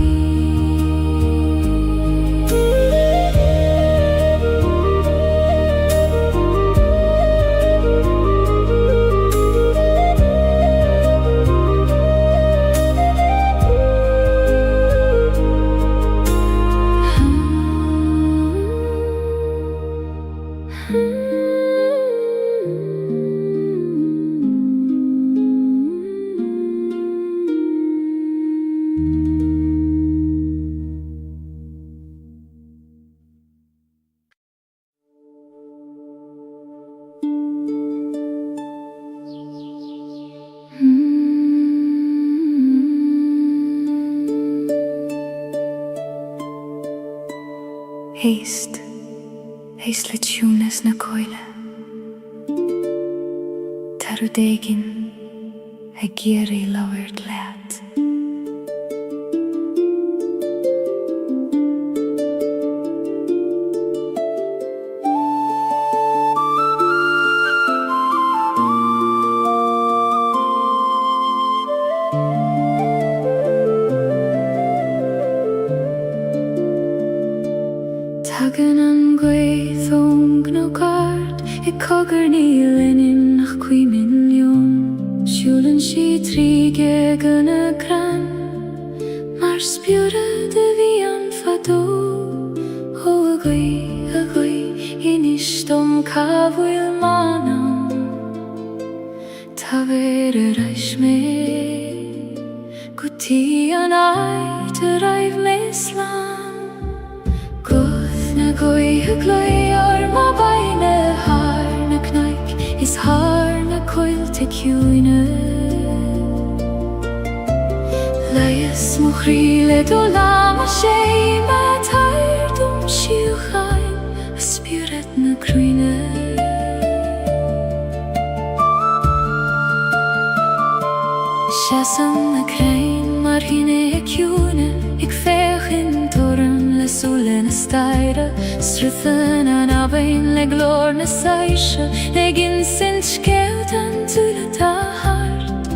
Heist le tjúnes na coile Taru degin a geri lauert leat Tagan an gweithong no gard cogr níl inim nach 2 milliún Siúlann si tríge gan a gran Mar spiúra de bhí an fadó Ó a goi inis dom cabhfuil manam Tá ver a reis mé Gutí an ait a raibh me slán Na goi a gloi ar ma baine Har na knaik is har na coil te ciúine Leias mo chríle do lama sé Ma tair dum siú chain A spiúret na cruine Seasan na crain mar hine a ciúine Ik fech in torm le sule na staire Struthan an abain le glór na saisha Le gin sint skeut an tula ta hart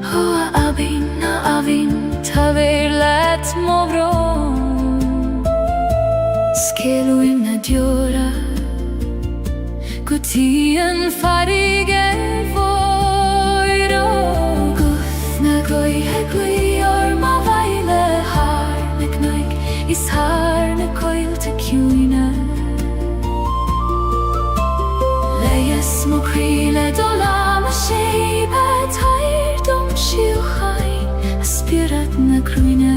Ho a abin na avin ta ver let mo brom Skelu in na diora Guti an farigel voiro Guth na goi hegui or ma vaile har na knaik Is har na coil te ciúine Leias mo chríle do lama sé Ba tair dom siú chain A spiúret na cruine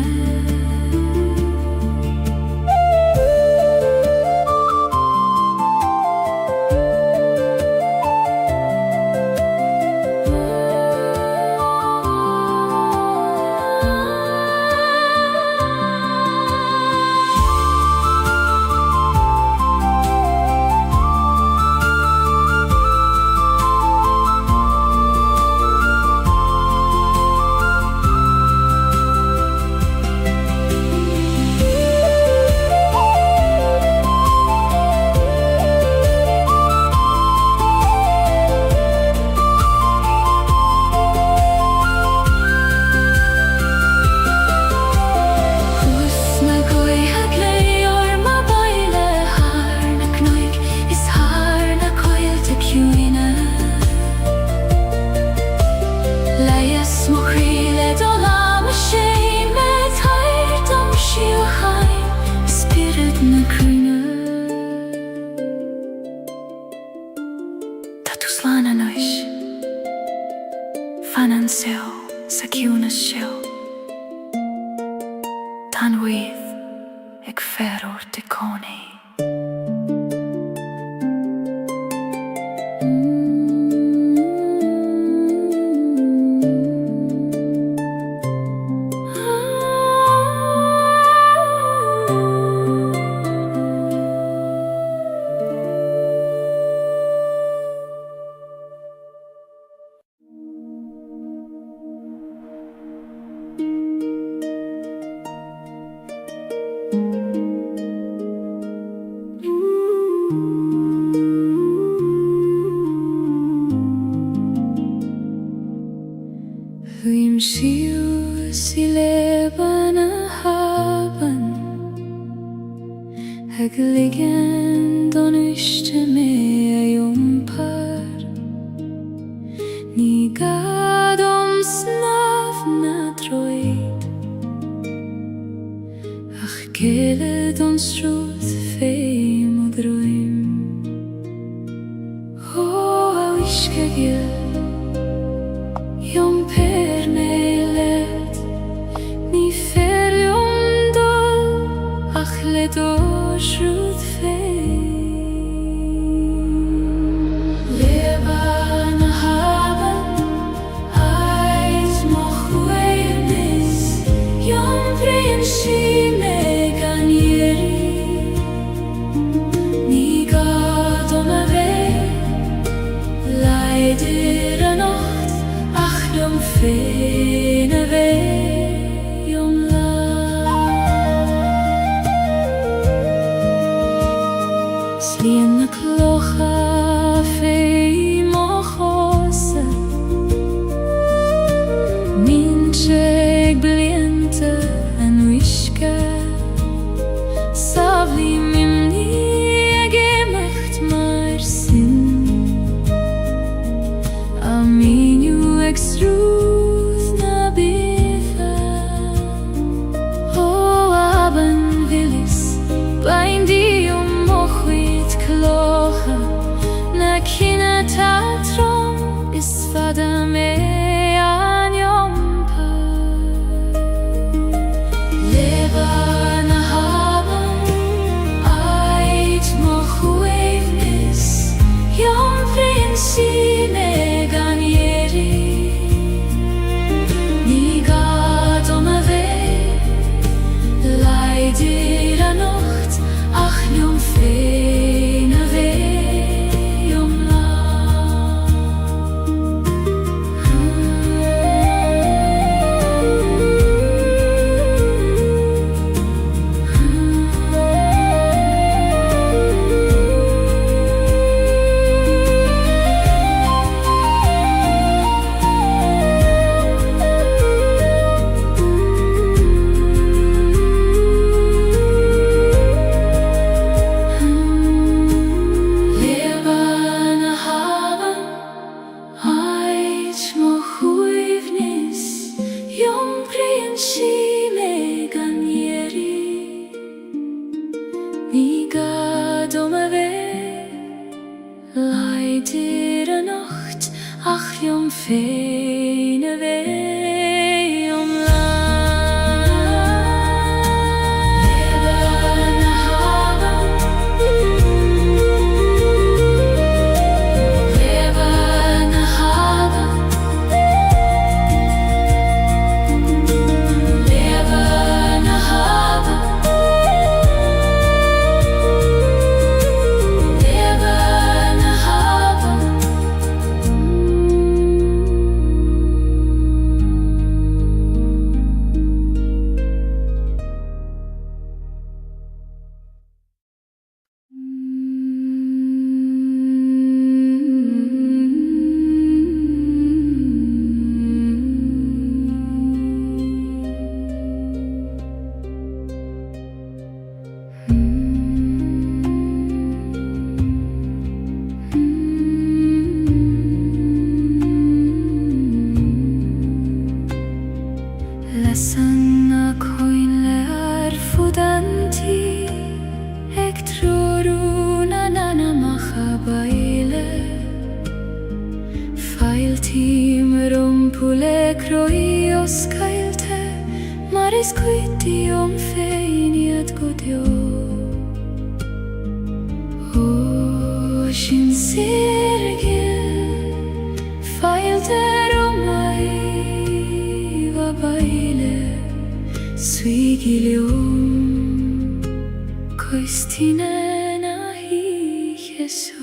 Slána nois Fanan seo sa ciúna seo Tan wydd ag ferwr dy coni Huim siw si leban a haban Ag liggen don uiste me a jompar Ni gad snaf na droed Ach gele don srúð feim og dröym O a wiske gil Jom per nelet Ni fer jom dol Ach led orsrud fein Leban a haban Ait moch weirnis Jom prin si me ganieri Ni gad a vei Leider a nacht Jom fein a vei jom la Slien na clocha fei moch osa Mincheg bliente an wiske Savli mimni ag emacht mar sin Aminu ag srúð na bifa O aban vilis Baindi mochwyd clocha Na cina tatrom Is fada me an jompar Leban a haban Ait mochweivnis Jom prinsi me ganieri Leider a nacht, ach jom fein a vei jom la Leider a nacht, ach jom fein a vei jom la Leban a haban Leban a haban Leban a haban Pulekroy oskailte Maris kuiti om feiniat godjo Sin sirgel feilte romai va baile Suigilium koistine nahi Jesu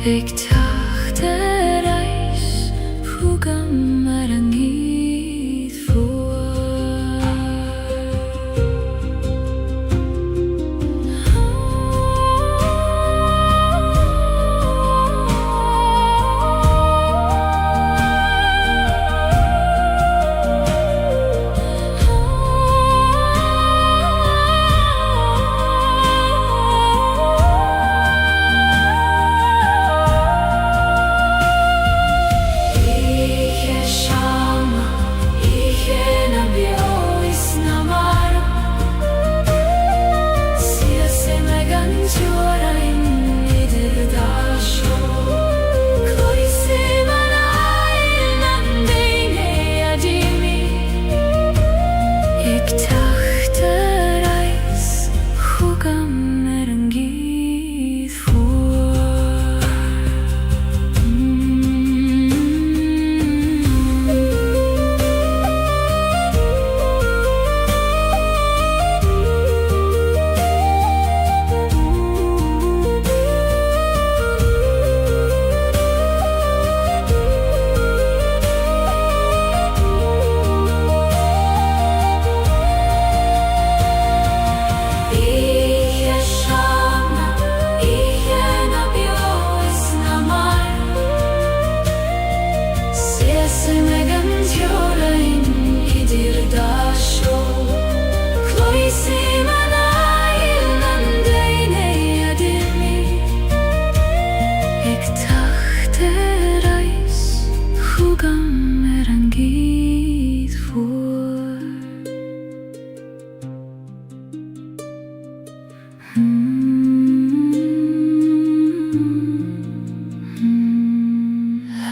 Ik dacht de reis vroeg aan maar er niet voor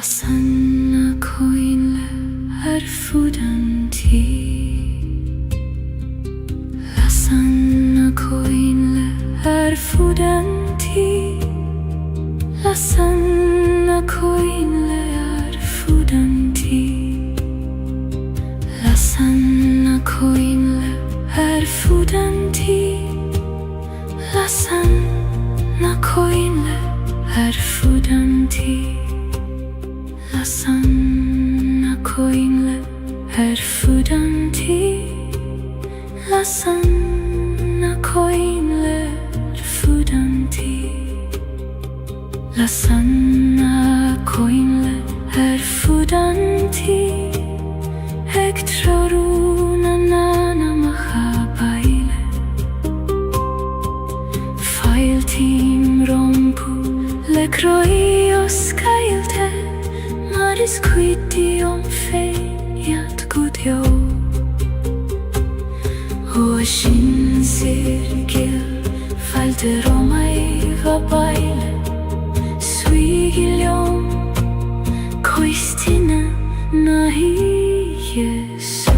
Sanna koinle erfudanti La sanna koinle erfudanti La sanna koinle erfudanti La sanna koinle erfudanti La sanna koinle erfudanti La sanna koinle erfudanti La sanna koinle erfudanti La sanna koinle erfudanti Ektroruna nana mahabaile Failtim rompu lekroi oskailte Maris quiti om feiniat godjo Sin sirgel feilte romai va baile Suigilium koistine nahi Jesu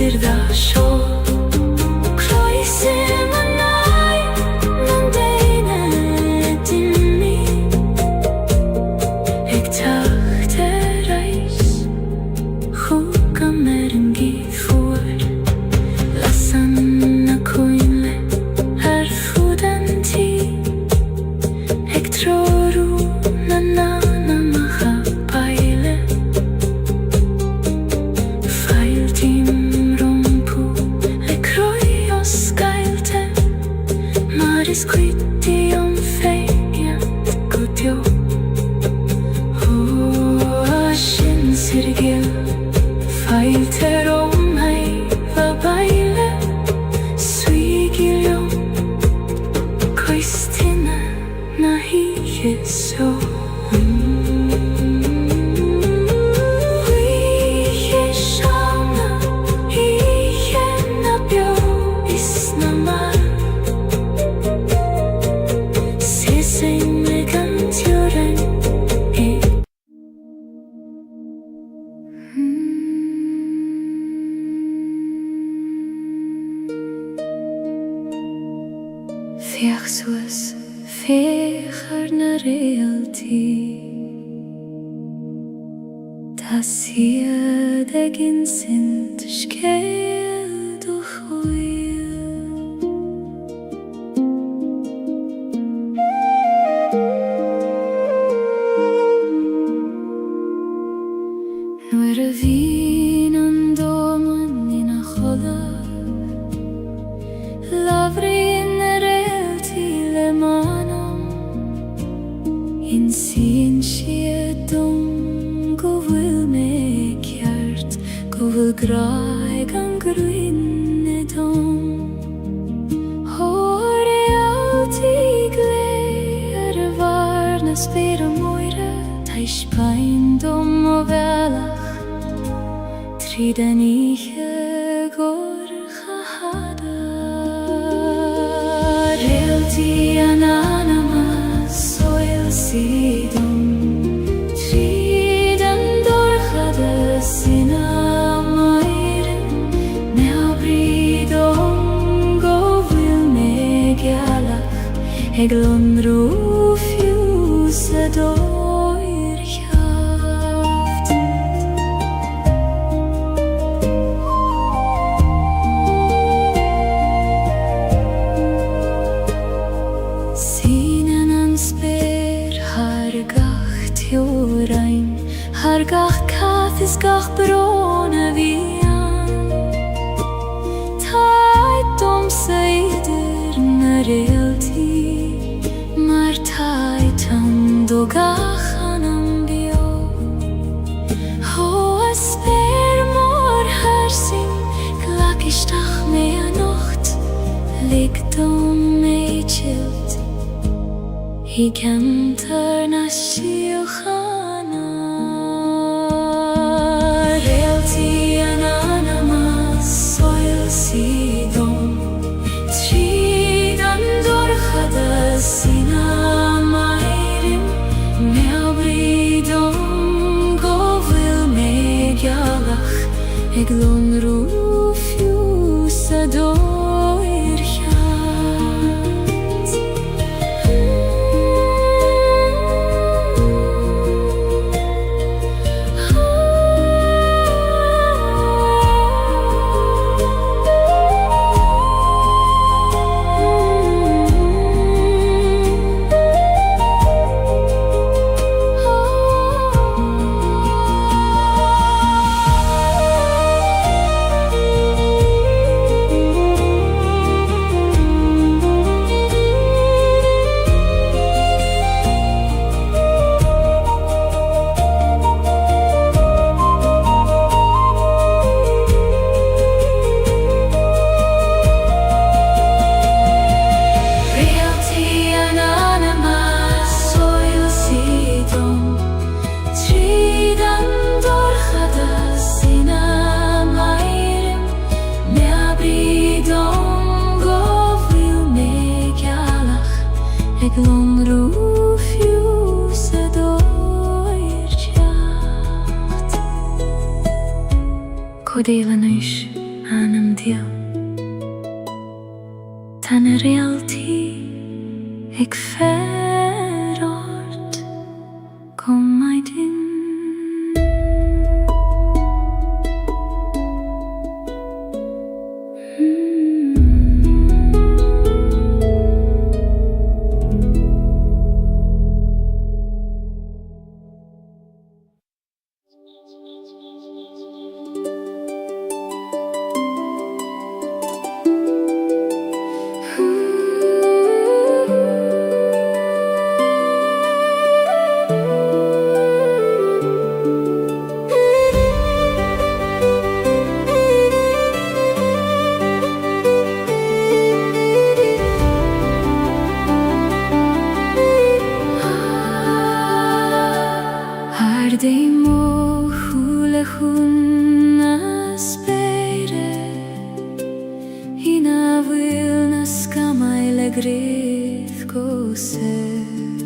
tir da sho Kroisi manai non deine dimmi Ik dachte reis Hukka merin gifur Lassanna koinle Her fudanti Ik troru nana Squiddy om fejat gudjo Shin sirgil Fighter om hei va baile Suigil Koistina na higeso Fiach soos fecher na realty Das hier de gin sind skeil doch oil Nuer a vin an domen in a cholla Lavri In sin siedum go vil me kjert Go vil grai gang gruinne dom Hore alltid gleder varna spira moire Teis pein dom og velach Triden ikke går chahada Realti ananama Sidom Triden dorchade sina mairen Ne abridom go vil me galach Eglon rufjuse doir kjaft Sinen an spyr Jorain Har gach kathis gach brona vian Tait om seider na realti Mar taitan do gach anam bio Hoa sper mor hersin Glakistach mea nocht Likt om mei chilt I kantar na shiochana Realti ananama soil sidom Tridan dorchada sina mairim Me abridom go vil me galach Eglon rufjuse doir kjart Eglon rufjuse doir kjaft Kodela nöish Anam dia tan reality ik verord kom my din. Dei mo hula hunna spere Hina vilna skamaile grith goser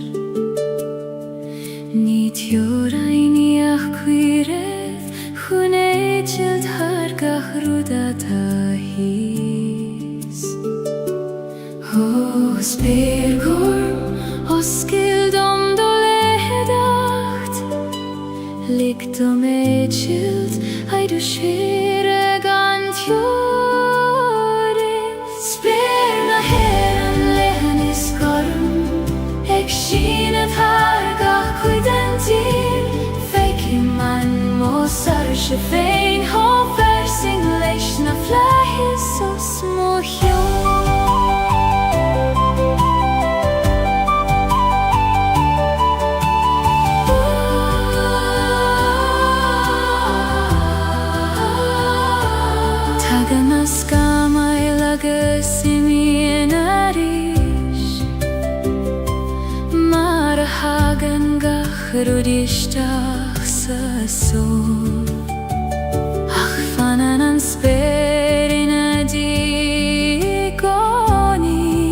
Nit jora iniach quireth Hune child hargach rudata his O spirgorm oskildom Likt om echild, ai du skire gant jore Sperna heran lehen is korm Ek schinet hargach kuidentir Feki man mosar shefein Hofer sing leishna flahis o smohjo Rudistach sa sol Ach fanan an sperina di goni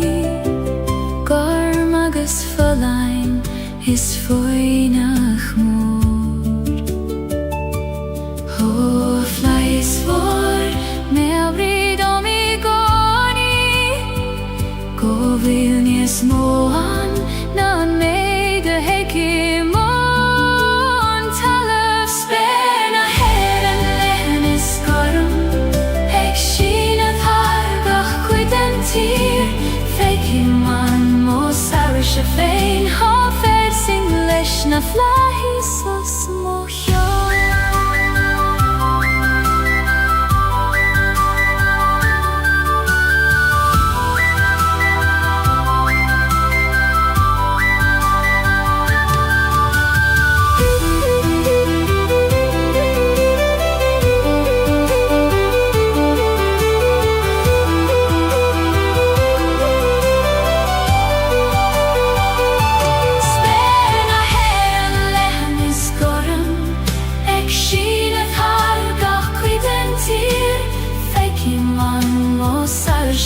Garmagus verlein is foinach mor Ho flies for me abrid om I goni Go vilnies moan nan me de hekim Shefein hofer sing leishna flahis o smohjo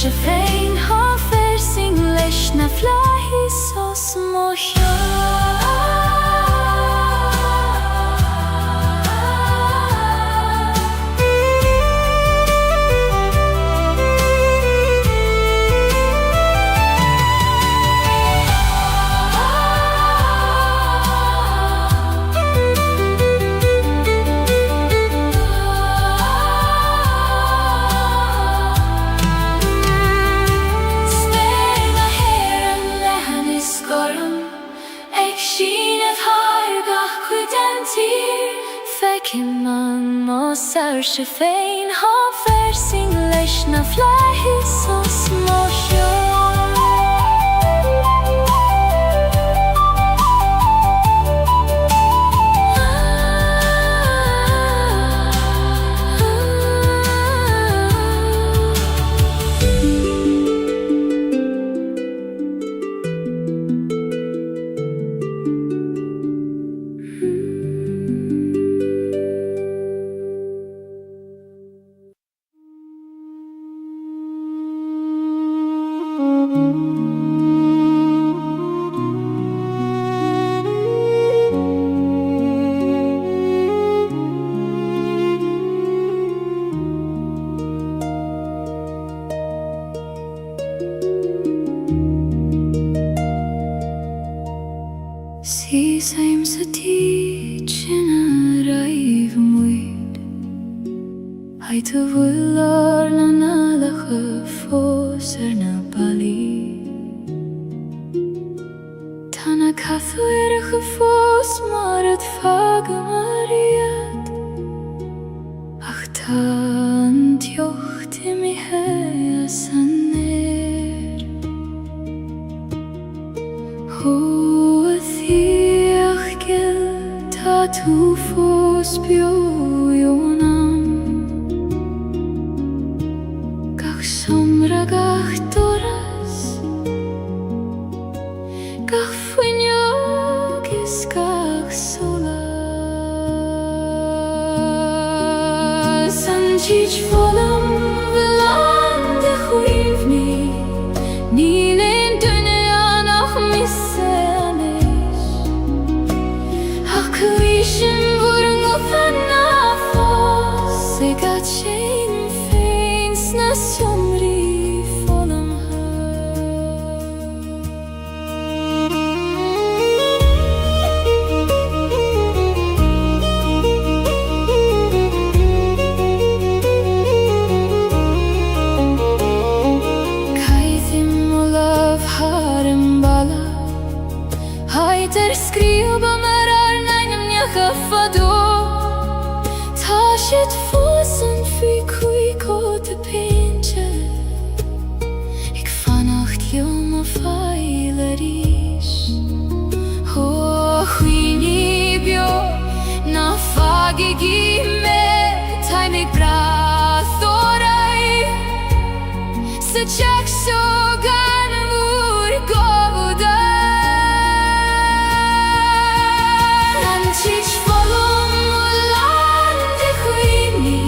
Shefein hofer sing leishna flahis o smohjo Mosar shefein hofer sing leishna flahis o smohjo te willar na nalige foser na bali Tana kathwyrige fos mar het fage mariet Ach tan tjocht I mi hea saner Ho thiach gil ta tu fos biojonam Gach somra gach doras Gach fuinjogis gach solas Sanjich volam velande chuivni Nilen dünya nach misseanish Ach kuishim vurung ofana fos Segat shein feins na somri volam Kaithim olav harem bala Haiter skriva marar nainem njachafado Tashit fosen fy kui kote pinche Ik vannacht joma feilerish Ho huini bio na fage gime Taimig brathorai Se chak so gan vur govuda Nanchich volum ulande chuini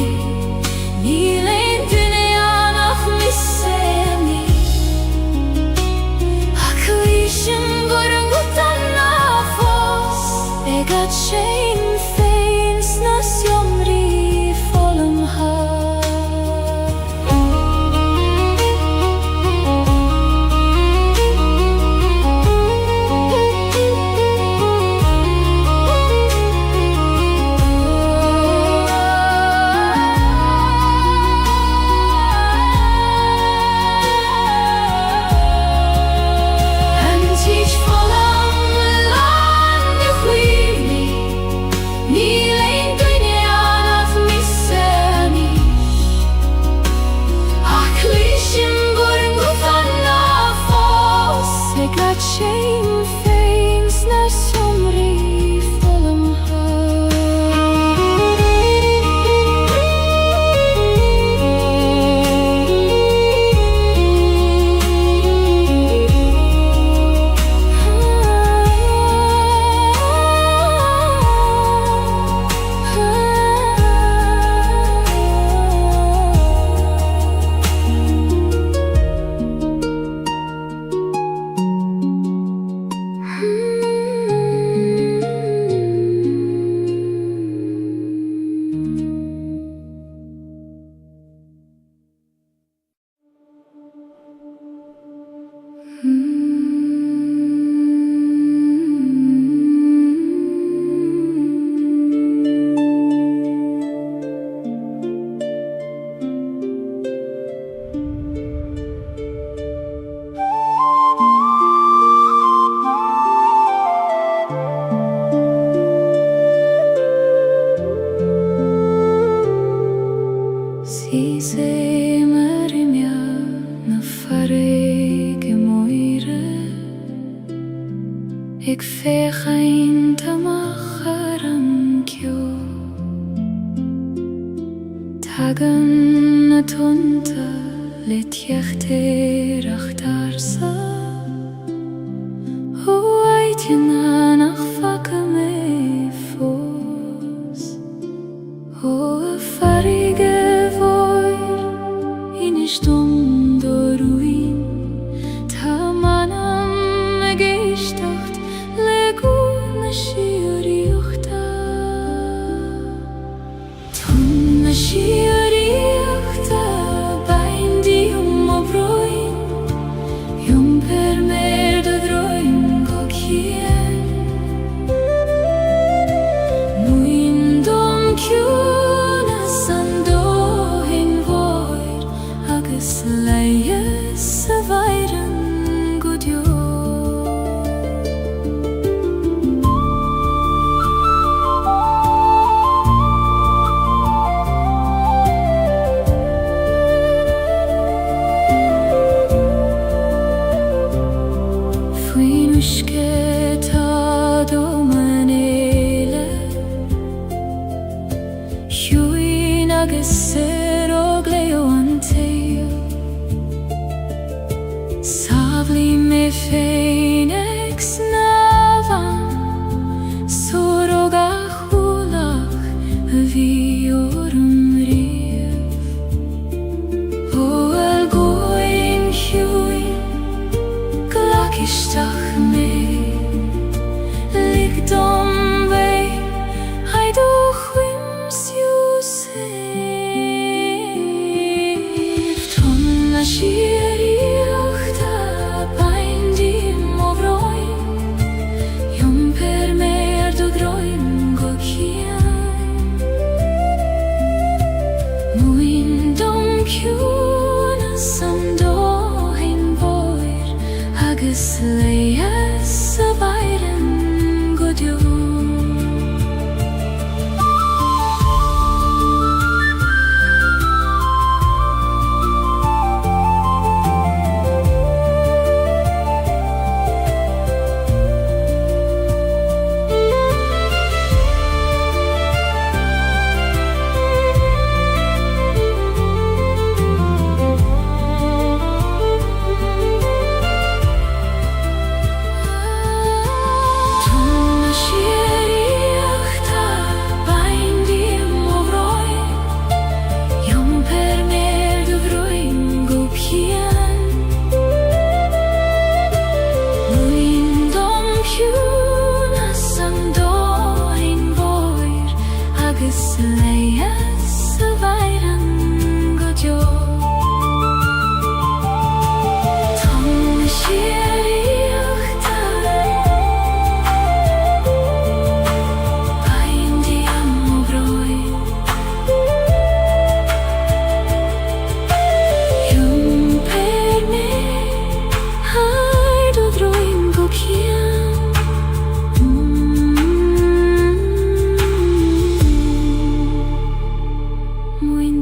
Nilen dünya nach misseni Haklishim vurung utana fos Egat shein feins na somri volum ha Anchich volam lande chuivni Nilen dünya nach misseni Haklishim vurung utana fos Egat shein feins na somri volum ha Si se marimja na farige moire Ik veeg ein tamacharam kyo Tagan na tunta let jechter achtarsa Ho eitjena nach fakke me fos Ho farige in stund ruin tamanam gestacht legun shiurichta tun shiurichta bein di obroin agus leie sa bhaireann go deo. Faoin uisce tá dó man éile, shiúin agus sirog leo an taobh. Sabhlaí mé féin ag snámhan, sorog a chúlach a bhí orm riamh. Bhuail góin shiúin isteach mé, lig dom bhé haid ó chuimsiú séimh. Tom na siaríocht a baindím ó bhráin, iomper mér do droim go cian. Muin dom ciúna san dóthain bóir, agus leie sa bhaireann go deo.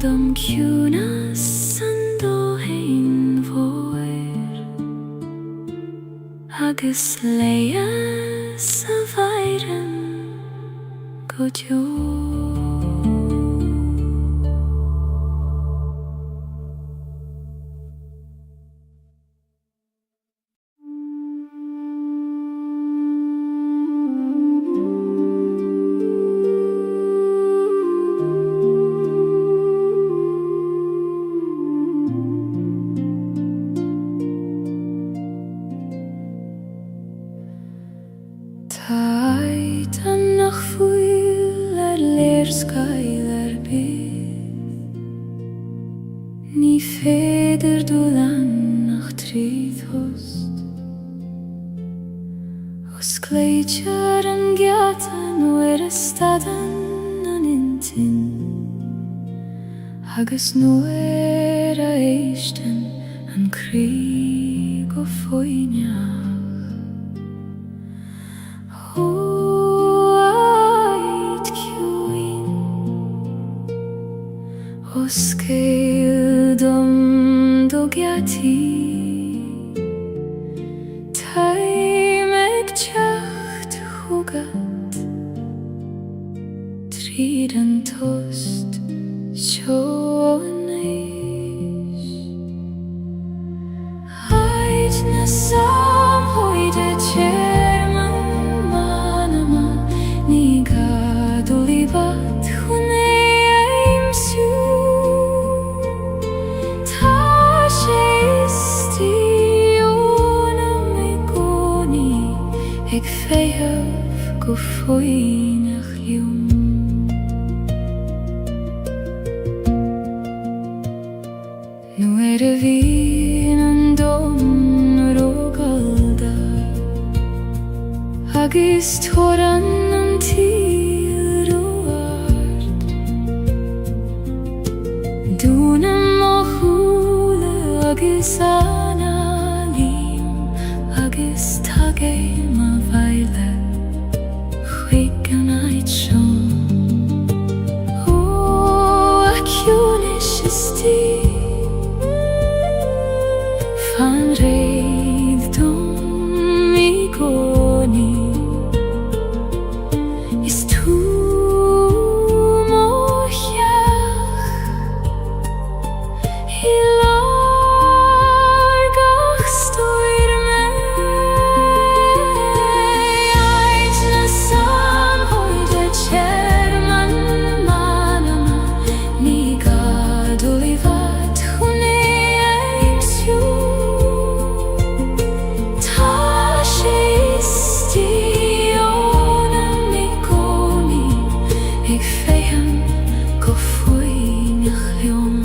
Dom ciúna san dóthain bhóir, agus leie sa bhaireann go deo. Taid an nach fuil léirscail bith, ní féidir dul an nach tríd host. Os cléitear an gceatan nuair a stadan an intin, agus nuair a éistin an crí go foiineach. O scéal dom do gceataí, taim ag teacht chúgad, tríd an tost seo an éis. Haid na samhoide chairman manama, ní gadú líbat chun éimsiú. Ag féamh go foiineach liom. Nuair a bhíonn an dom rógalda, agus tóran an tíl roiart. Dúnam ó chúla sanalim agus tage ma bhaile chuig an aitseom ó aciúnis is tí fan réad dom I gcónaí is tú mo cheach I largach stoir me ait na samhoide chairman manama ní gadul I bhat chuné éimsiú tá sé istíona ní gcónaí ag féim go faoin a chliom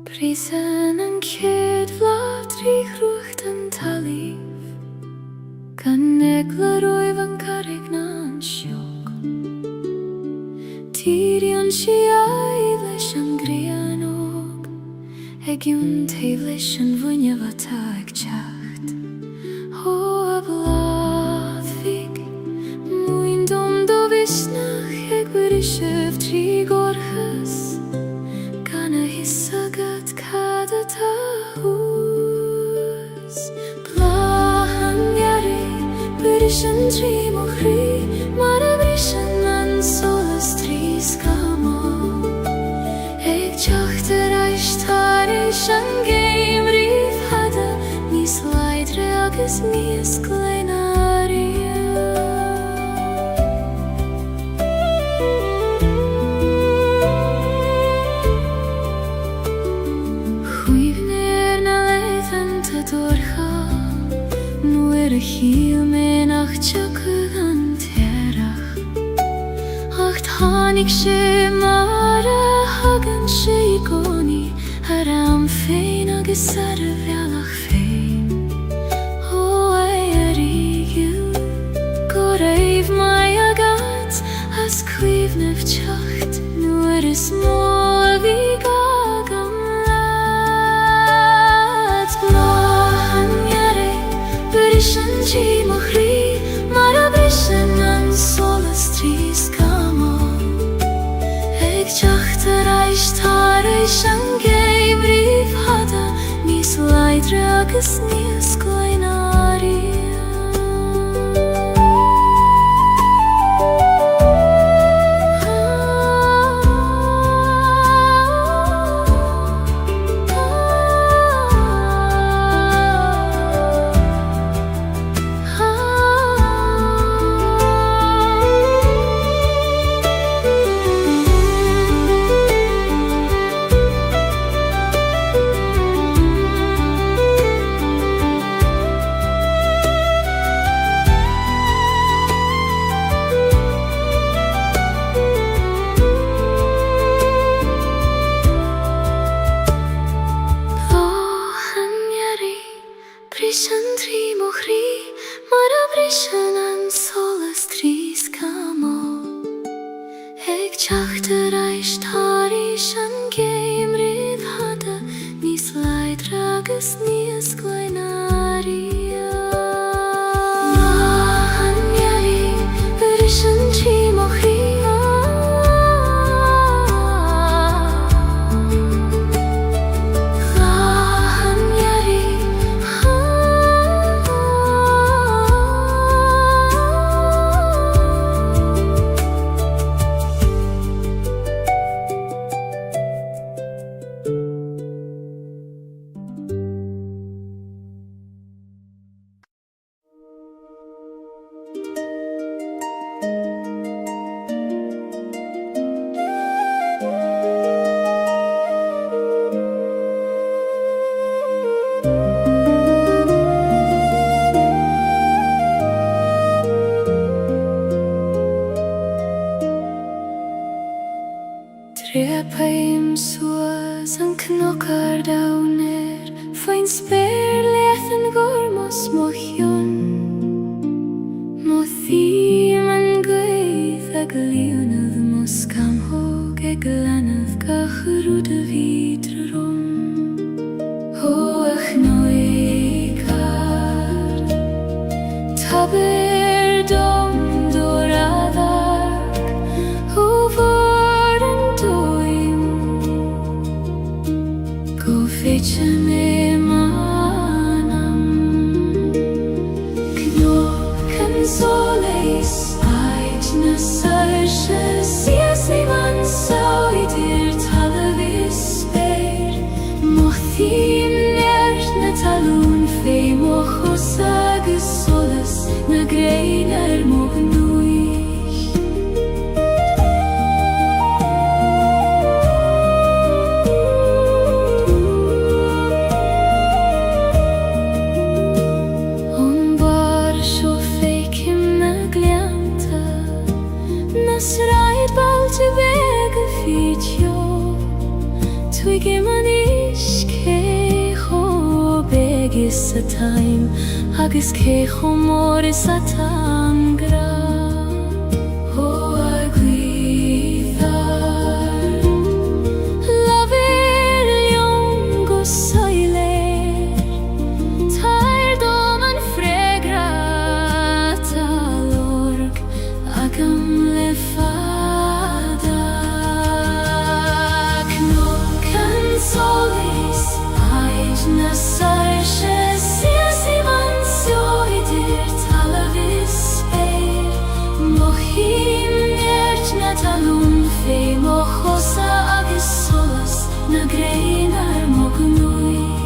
Brísan an céad bhlad tríchrucht an talíh gan negla roimh an carrig na an seoch Tírion si aghaidh leis an grianóg ag iún taobh leis an bhuinneamh atá ag teacht ó a bhlad fig muoin dom do visnach ag brisibh trí gorchas gan a hisagad cad atá hús Blahan gearri bris an trí mo chrí mar a bris an solas trí scamó ag teacht ar aistar éis an géim riomh hada níos leidre agus níos gléinaria Chuimhnéir na leitheanta dúrtha nuair a chiall mé nach teagadh an tearach ach tháinig sé mar a hagann sé I gcónaí ar am féin agus ar a bhealach féin ó é a rígiú go raibh mai agat as cuimhnimh teacht nuair is mó a bhí gagam leat Blahan gearri bris an tí mo chrí mar a bris an solas trí scamó ag teacht ar aistar éis an géim riomh hada níos leidre agus níos gléinaria Taischen an solas trískamo Eg teachtar eist tharis an géim rih hada Nís leidre agus níos gleinaria Mahan yeri Rish an tímochi Trepaim suas an knockar downer Fain spéir lethan gormos mochion Mo thím an gaith ag líonad mo scamhog ag lanad gacharúd a vidra rom Ho ach noikar Taber dom doradag Ho Fece me manam Knocken soleis Ait na sarsche Sies ei man sauidir talavis speir Mothim nert na talún fei mochos agus solas Na greiner mognuich Sraid balti bega fitio Twigi manish kecho begis a time Agis kecho moris a tangra Ho aguithar Laver liongo soiler Tair doman fregrata lorg Agam lefada Knocken solis Ait na sarsche Sies i man sioidir talavis speir Mochim nert na talún fei mochosa agus solas Na greinar mognuich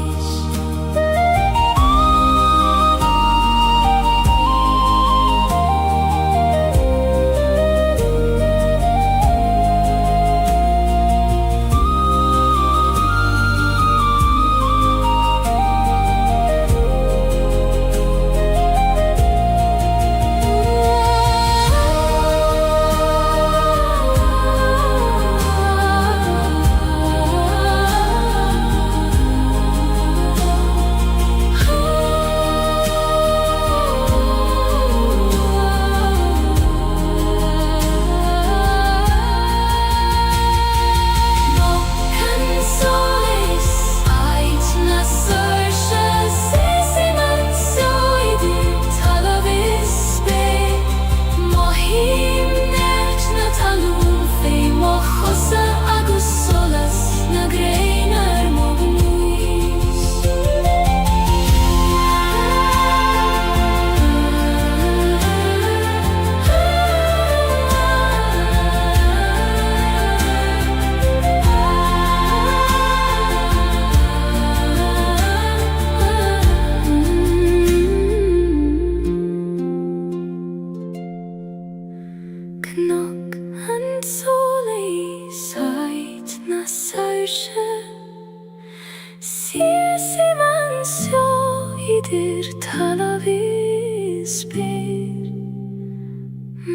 idir talavis speir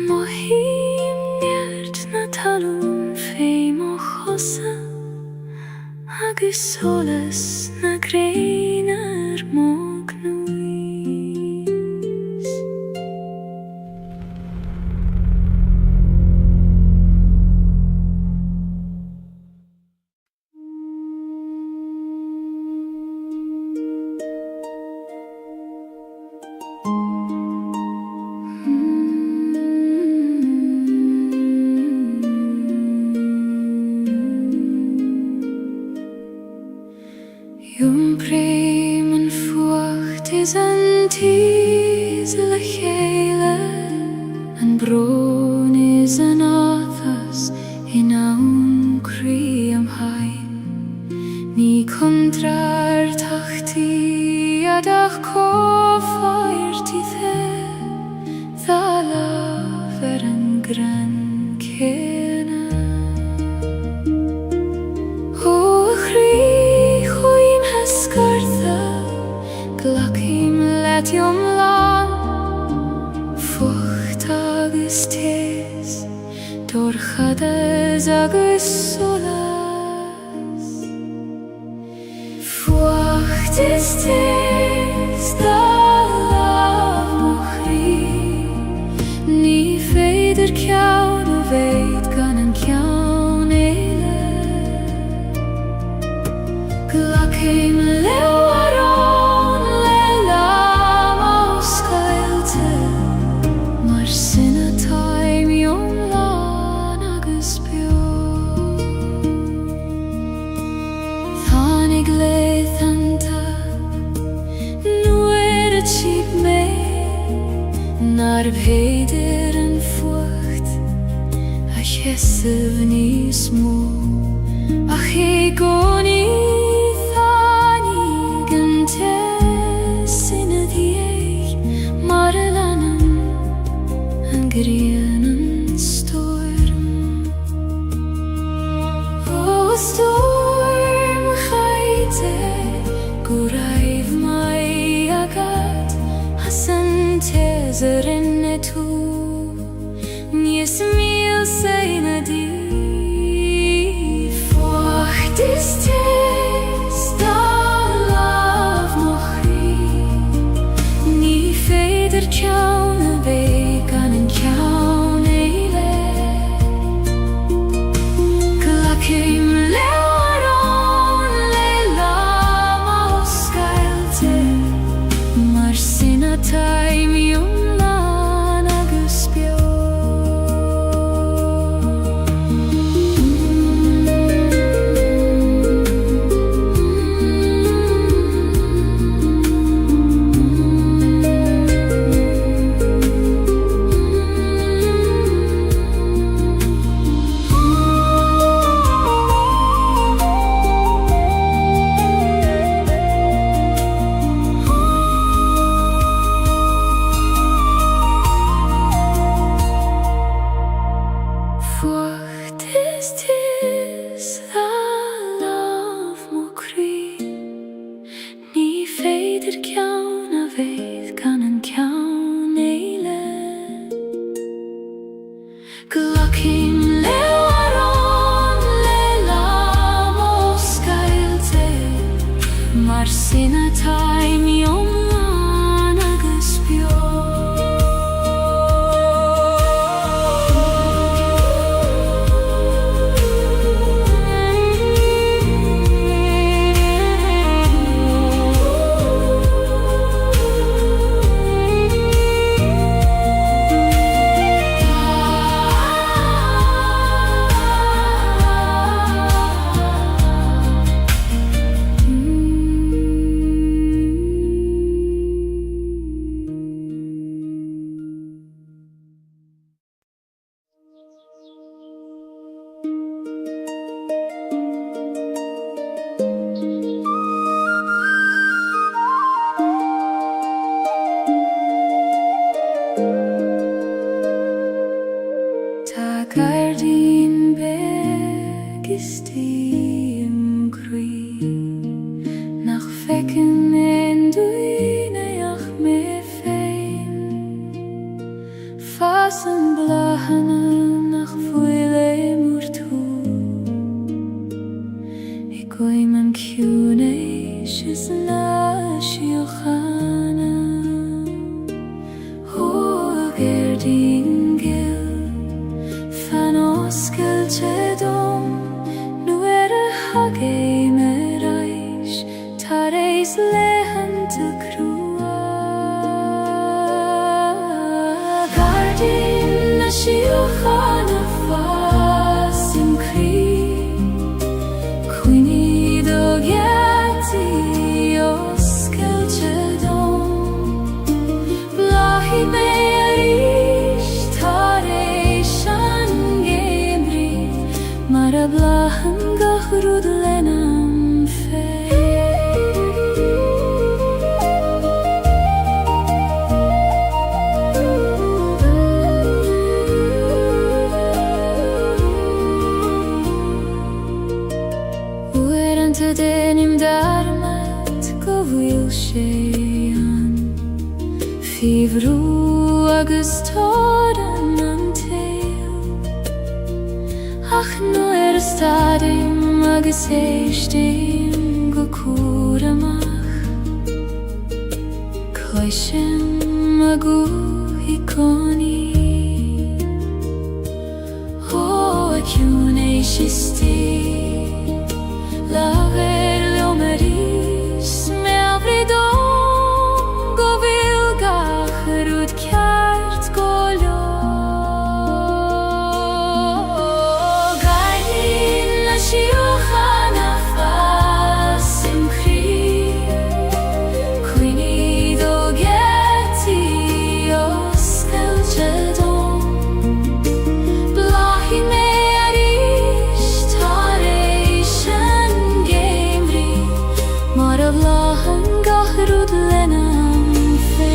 Mohim nert na talún fei mochosa agus solas na greinar mognuis is an tis le chéile, an bron is an áthas in aun crí am hain. Ní contrar tachti adach cófáirtí the, dha laf an gran céna. Ó chrí chuoin hescartha, glacim letiom lan, fucht agus tes, dorchadas agus solas. Fucht is tes, da laf mo chrí, ní féidir ceann a bhéid gan an ceann éile. Glacim leo arón le lam ó scailte, mar sinna taimiom lán agus beo. Tháinig léithanta, nuair a tíb mé, nar bhéidir an fucht, a cheisibh níos mó, ach é gcónaí tháinig an tes ina dhiaidh, mar a leanann an ghrian an storm. Ó storm chaite, go raibh mai agad, as an tes a rinne tú, níos míl sé na dí. Fucht is tes, da laf mo chrí, ní féidir ceann a bhéid gan an ceann éile. Glacim leo arón le lam ó scailte, mar sinna taimiom lán agus beo. Fucht is tis, dha laf mo chrí, ní féidir ceann a bhéid gan an ceann éile. Glacim leo arón le lam ó scailte, mar sinna taimiom lán agus beo. Tá gardín beg is tím crí, nach fecin en duine ach mé féin. Fas an blachana nach fuile múr tú, I goim an ciúnéis is na siochanna. Ó gardín gil, fan oscailte dom, nuair a hagé me rais, tar éis leitheanta crua. Gardín na siochanna fas im crí, cuoine do gheartaí oscailte dom, gachrúd lenam fé. Uerant denim darmat go bhfuil sé an Fíomhrú agus tóran an taol Ach nuair a stadim agus éistim go cúr amach Cloisim a gúthaí coní Ó a ciún éis istí Laver leo maris me abridon go bhfuil gachrúd ceart go leo Gaeilge na siochan a fas im chríoch Cuoine do gheartaí os Gaeilge dom Blachí mé arís tar éis an géimrí Mar a bhlachan gachrúd lenam fé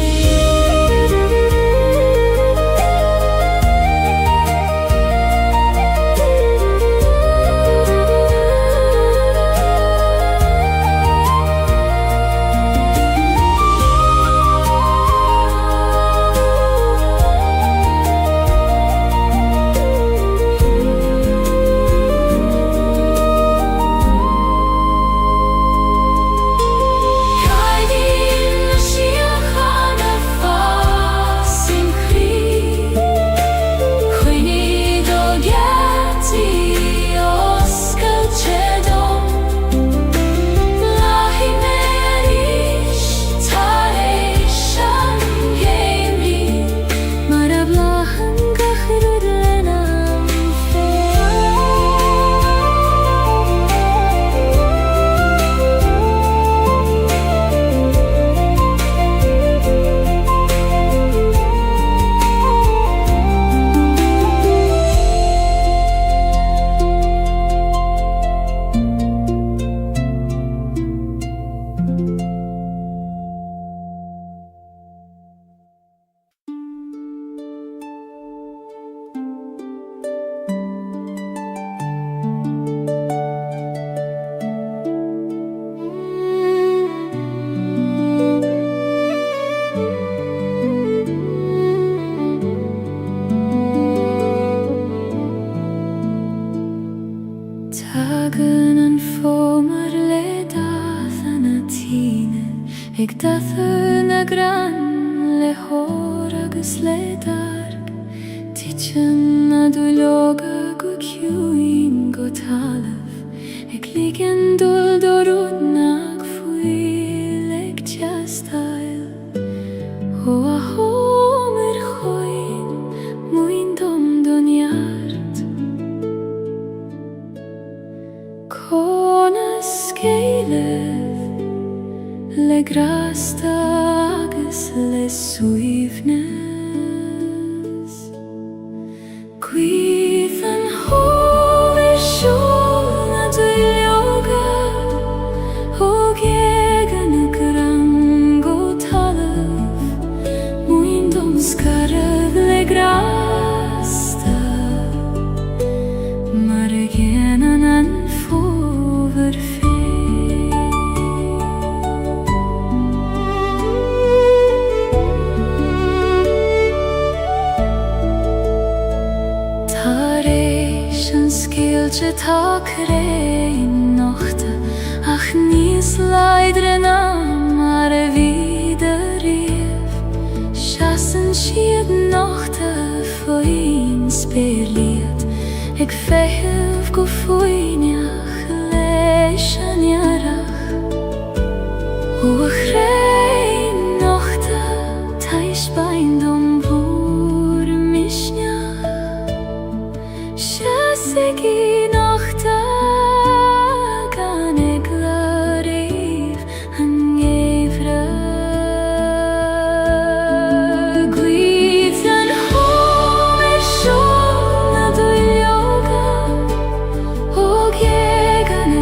Tagan an fómar le dath an a tíne Ag datha na gran le hór agus le darg Titan na dúlóga go ciúin go talamh Ag ligean dul dorúd nach fuil ag teastáil Ó a hómar choin muin dom donneart Conas Gaeilge le grasta agus le suaimhneas Cuimh an hóil siúil na dúlóga ó Gaeilge na gran go talamh muin dom scarabh le grasta mar a ghéanann an fómhair fé Tar éis an scéilte tá cré nochta ach níos leidir ná mar a bhí de riamh Seasan siad nochta faoin spéirliad ag feitheamh go faoineach leis an iarrach Ó a chrainn nochta tais bain dom bhór misneach Seasigi nochta gan ag laríomh an ngéimhre Cuimh an hómar siúil na dúlóga ó Gaeilge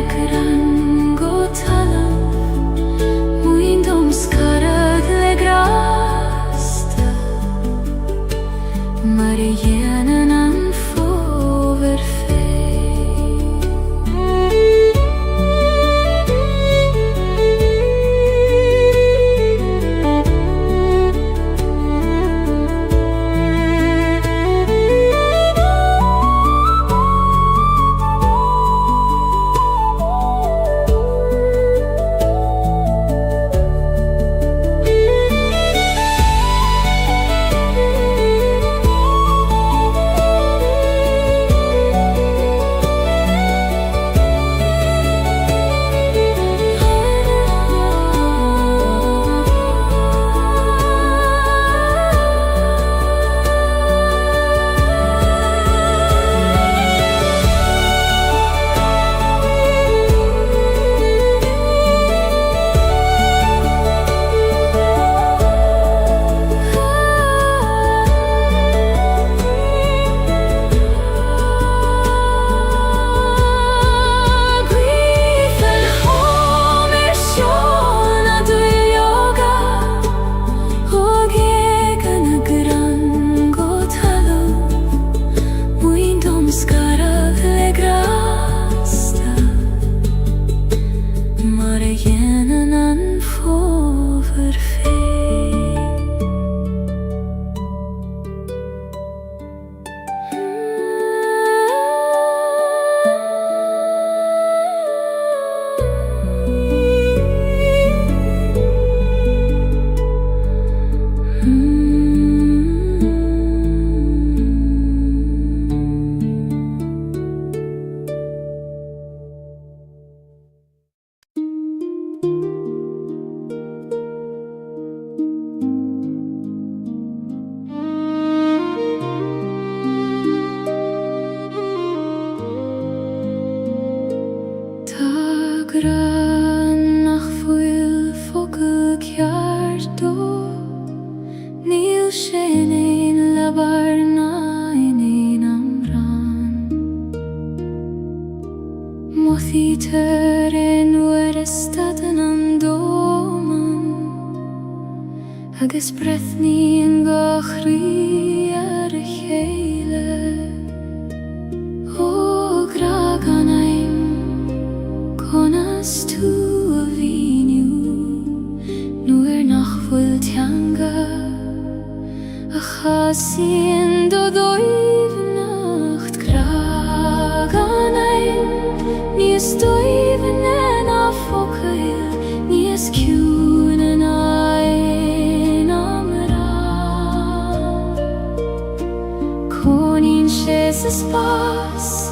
agus brethníon go chrí ar a chéile ó graganaim conas tú a bhíniú nuair nach bhfuil teanga a chasíonn do dóibhneacht graganaim níos dóibhne na focail níos ciúna na Is pas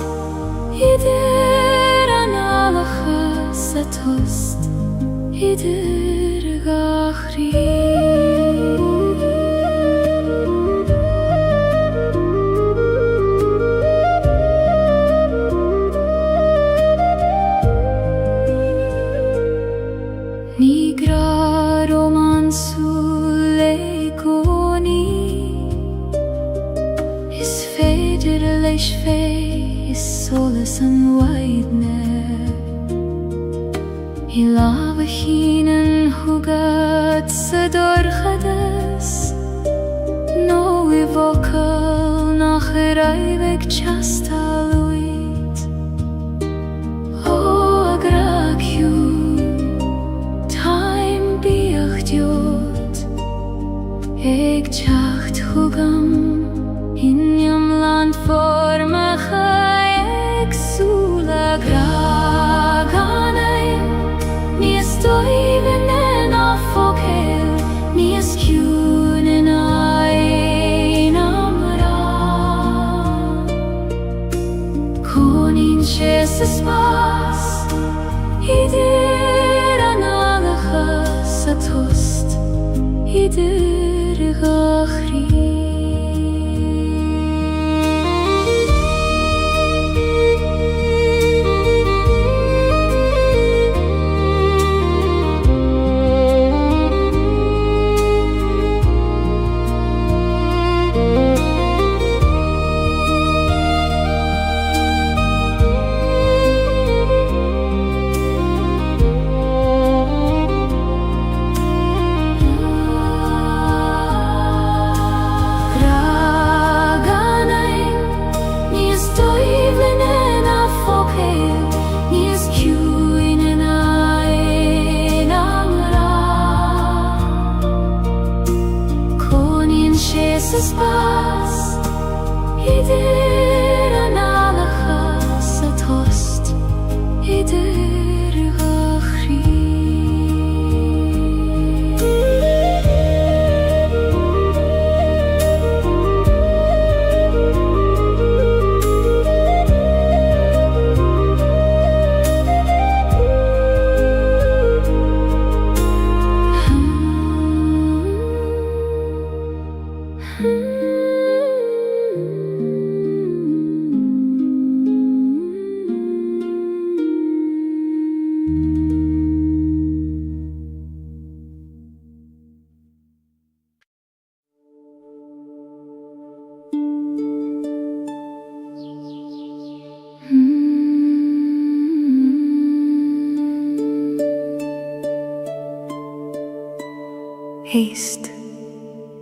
idir an alachas a tost idir gachri Ní gra romansú leikoni is féidir leis fé is solas an waidne I lava hínan hugad sa dorchadas nó I vocal nach raibh teastalúid ó agraciú taim bíoch diod ag teacht hugam Inniam land formacha exula graganaim Níos dóibhne na focail níos ciúna na éinamra Conín sé sa spás idir an alachas a tost idir gachrí Is pas idir an alachas a tost idir gachri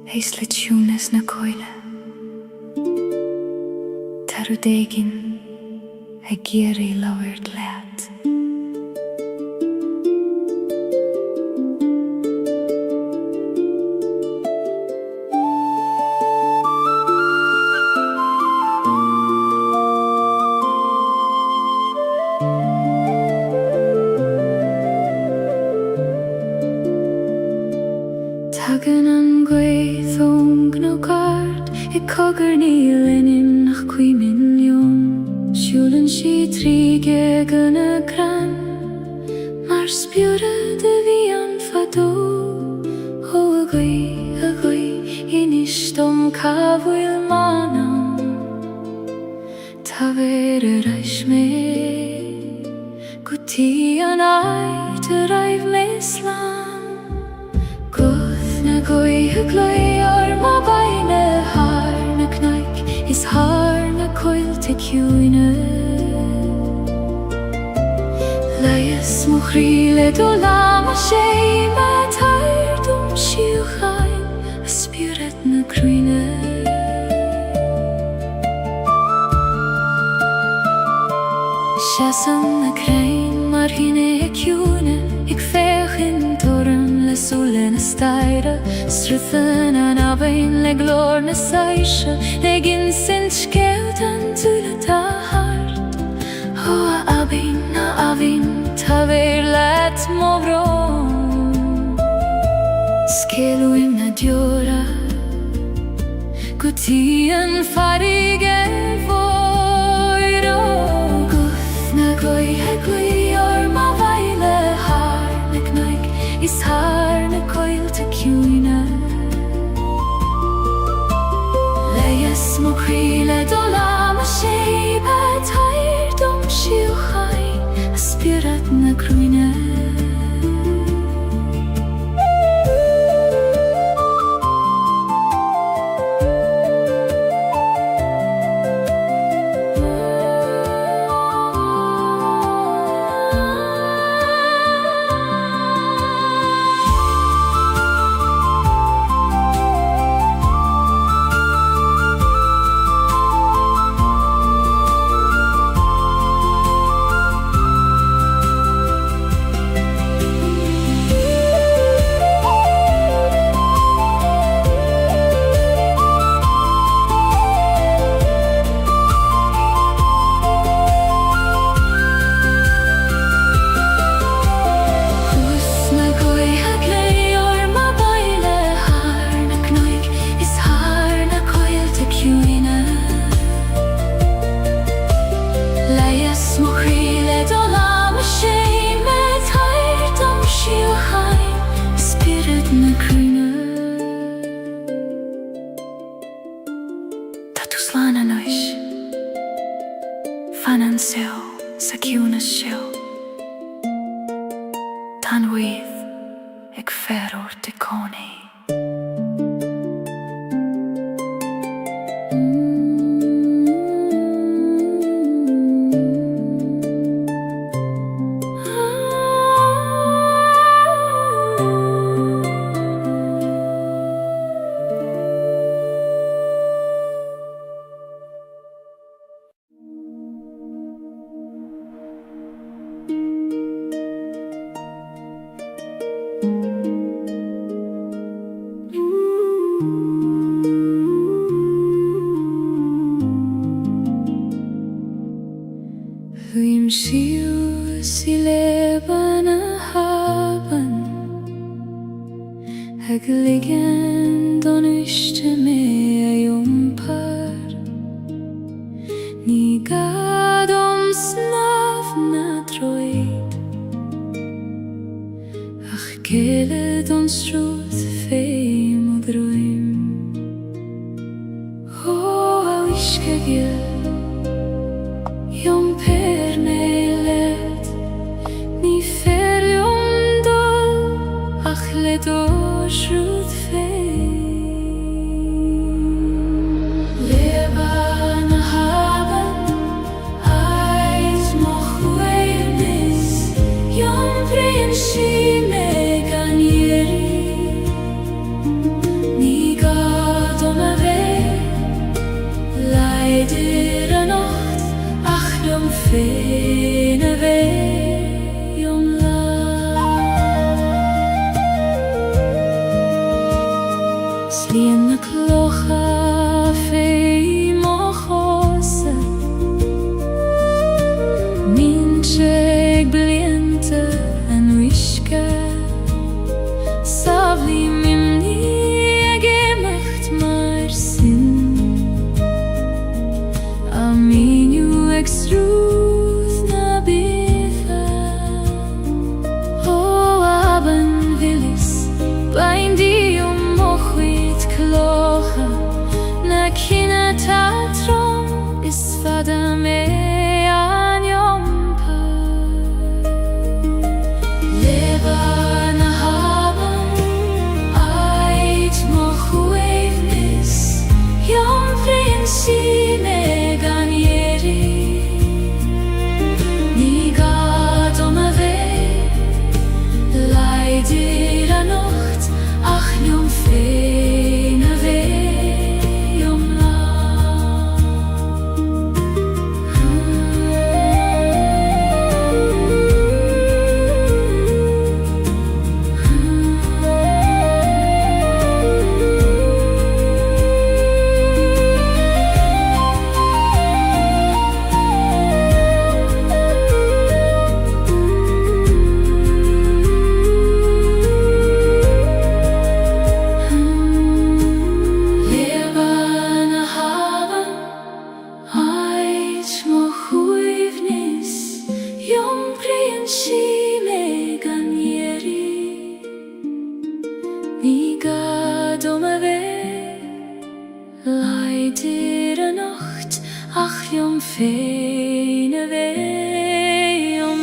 Haste le túnas na coile Tarú dégin a géirí labhairt leat Tagan an gwaithong no gard I cogur níl inim nach 2 milliún Siúlann si tríge gan a gran Mar spiúra de bhí an fadó ó a gwaith inis dom cabhfuil manam Tá bhéir a reis mé Gutí an áit a raibh méslán Gaeilge glóir má baine haar na knaic is haar na coilte ciúine Leias mo chríle do lama sé ma tair dom siúchain solene steire, struthene na bein le glorne seische, le gin sin skeuten tule ta hart. Hoa avin, ta ver let movron. Skelu im na diora, gutien farige voiro. Gufna goi hegui or ma vaile har ne knaik, is har ne coil te kuina. Leies mo krile dola ma shebe tair dom shiu chai, aspirat na kruine. Fanan seo sa ciúna seo, tan wydd ag ferwr dy coni. Huim shiu si leban a haban, ag liggen don uiste me a jumpar. Ni gad snaf na droid, ach gele don struth feim o droim. O a wiske gil, jom per nelet, ni fer jom dol, ach let o shrut feim. Leban a haban, ait moch weirnis, jom prin shi me ganieri. Ni gad om a ve, leider a nacht, jom fene ve, jom la. Niga domawe Leider Nacht Ach jom feine weh om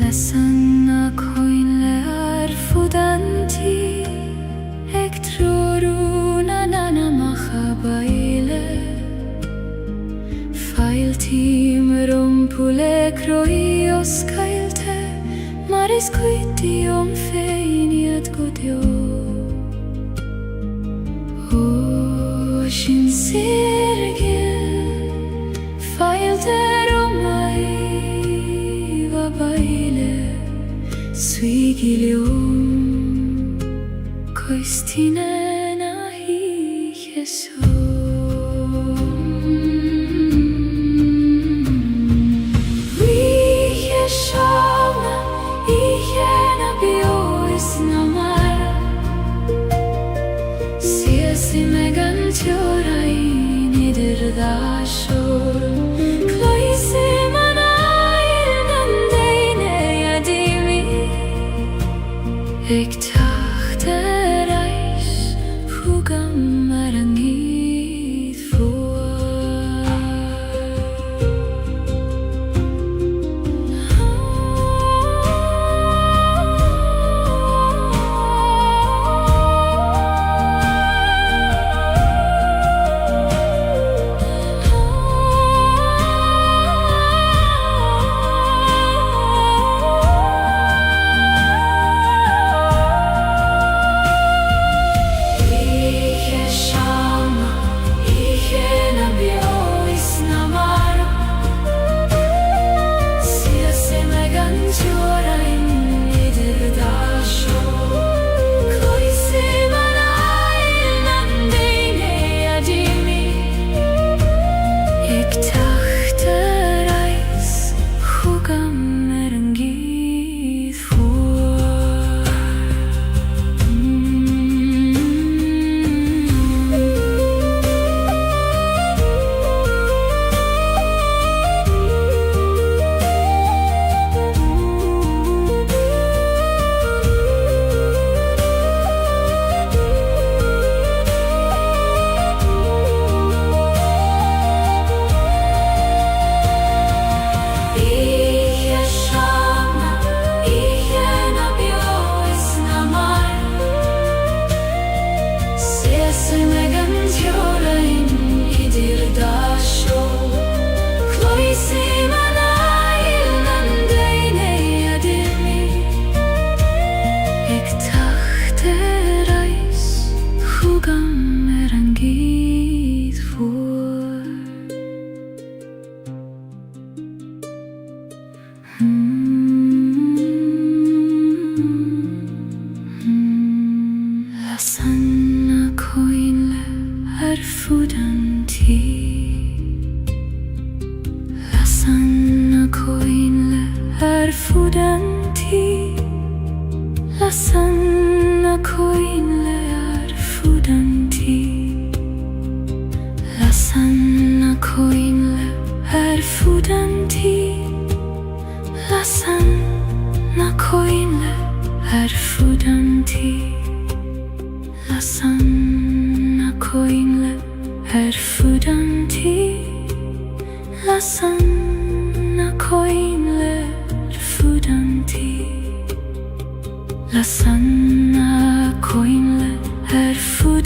Lasana koinle arfudanti Ek troruna nana machabaile Failtim rumpule kroios kailte Maris kuitium feiniat godio Ocean sirgil Failte romai vabaile Svigilium Koistine nahi Jesu Vihe shavna Ihe na biois namara Siesi megan tjorai Nidir dashur Kloisi Ik dacht reis, hoe kan er niet voor? Lasana koinle arfudanti Lasana koinle arfudanti Lasana koinle arfudanti Lasana koinle arfudanti Lasana koinle arfudanti Lasana koinle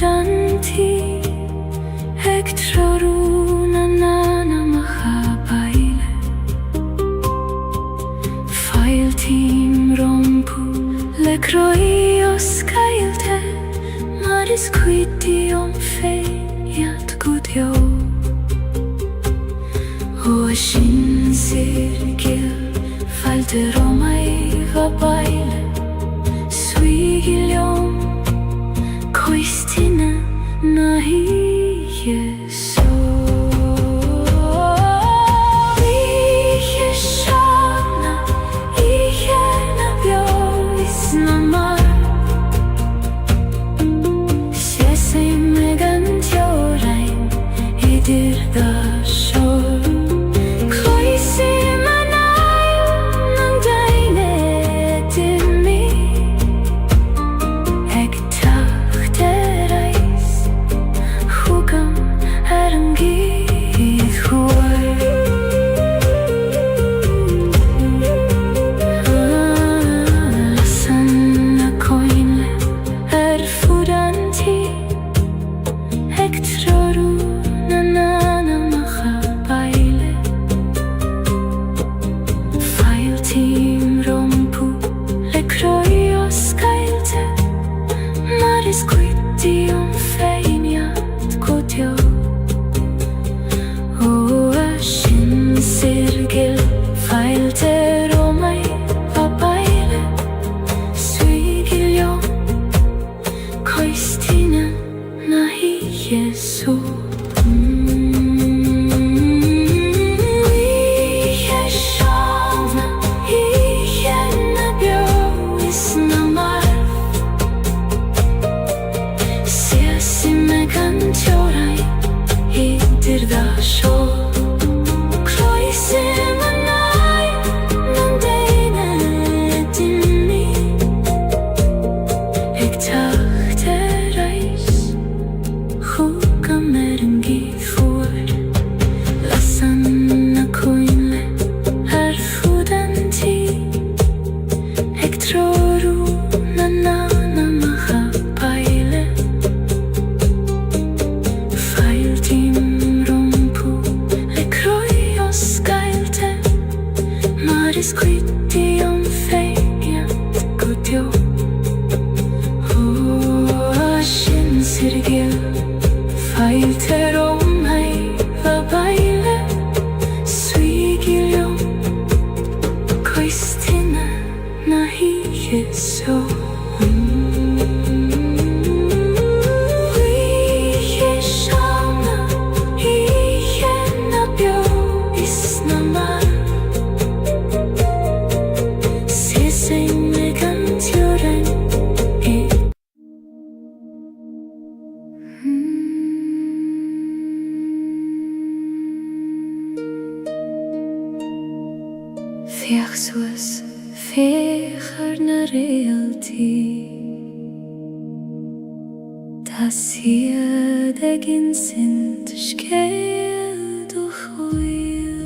fudanti Ektroruna nana mahabaile Failtim rompu lekroios kailte Maris quitium feiat gudjo Oashin sirgil falte romai vabaile Suigilium koistina nahi Jesu Iheshana ihena bjois namar Sese megan tjorain idir da shor Koisi manay nang daine dimi Ek tachterais hugam erangid huar Lasan na koinle fudanti Ek troru na nana mahabaile Failtim rompu lekroios kailte Maris quitium feiniat gudjo Oashin sirgil failte romai vabaile Suigilium koistina nahi Jesu Iheshana ihena bjois namar Sesi megan tjorai idir da shor Kroisi manay nang daine dimi Ek tachterais hugam erangid huar Lasan na koinle fudanti Ek troru na nana mahabaile Failtim rompu lekroios kailte Maris quitium feiniat gudjo Oashin sirgil failte romai vabaile Suigilium koistina nahi Jesu Iheshana ihena bjois namar Sese megan tjorain Fiachsuas fechar na realti Das hier degin sind skeil du choil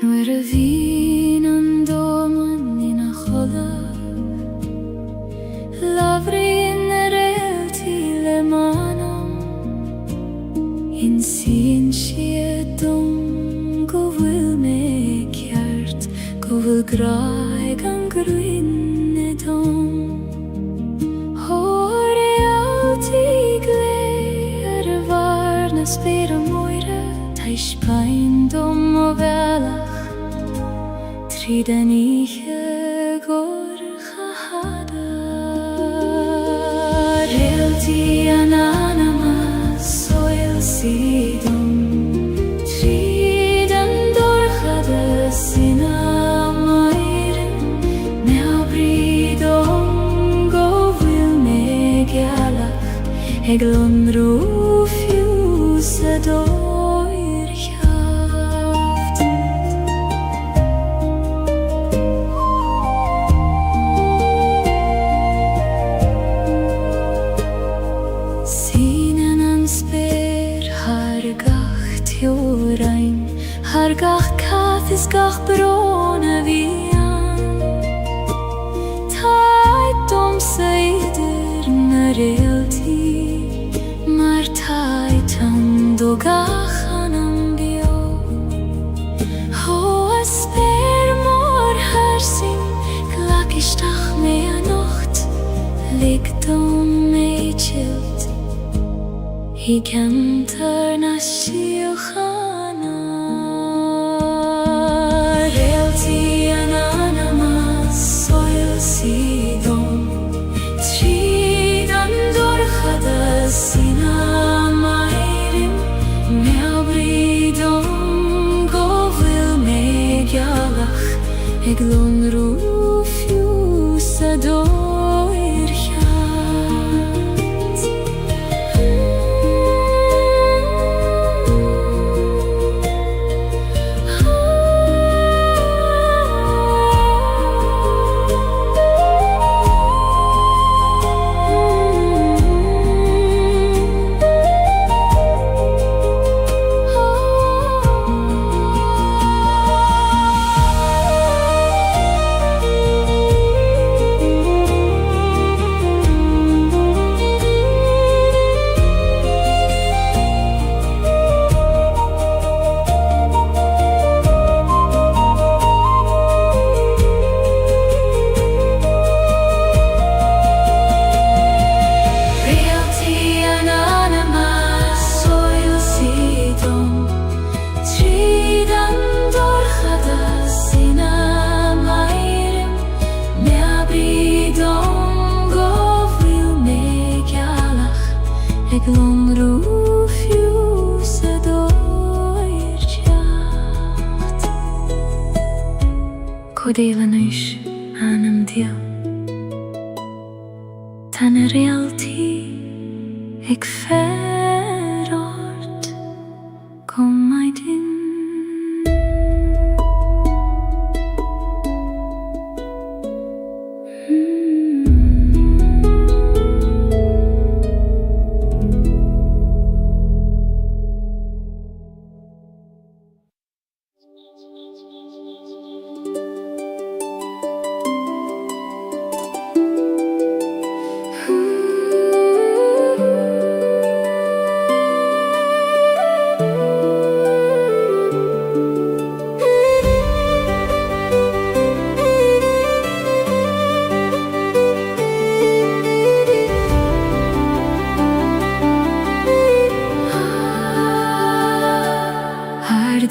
Nuer a vin an domen in a chola Lavri in a realti le manam In sin shiedum go vil me kjert Go vil graig an gruinne dom Hore alti glei varna spira moire Teis pain dom og velach Triden ihe går chahada Realti ananama soil sidom Triden dorchada sina mairen Neabridom go vil me galach Eglon rufius adoir hjaft Sinen an sper har gacht jorain Har gacht cath is gach brona vian Tai dom seider na realty Mar tai tam do gach anam bio Ho asper mor harsin Glak istach mea nocht Ligt om mei chilt He cantar na shiochana Realty ananamas soil sidom Tridan dorchadas sinamairim Meabridom govil megalach Eglon rufius adoir chat Eglon rufius adoir chat Codeilanish anam diel Tan realty eg ferort Kom my din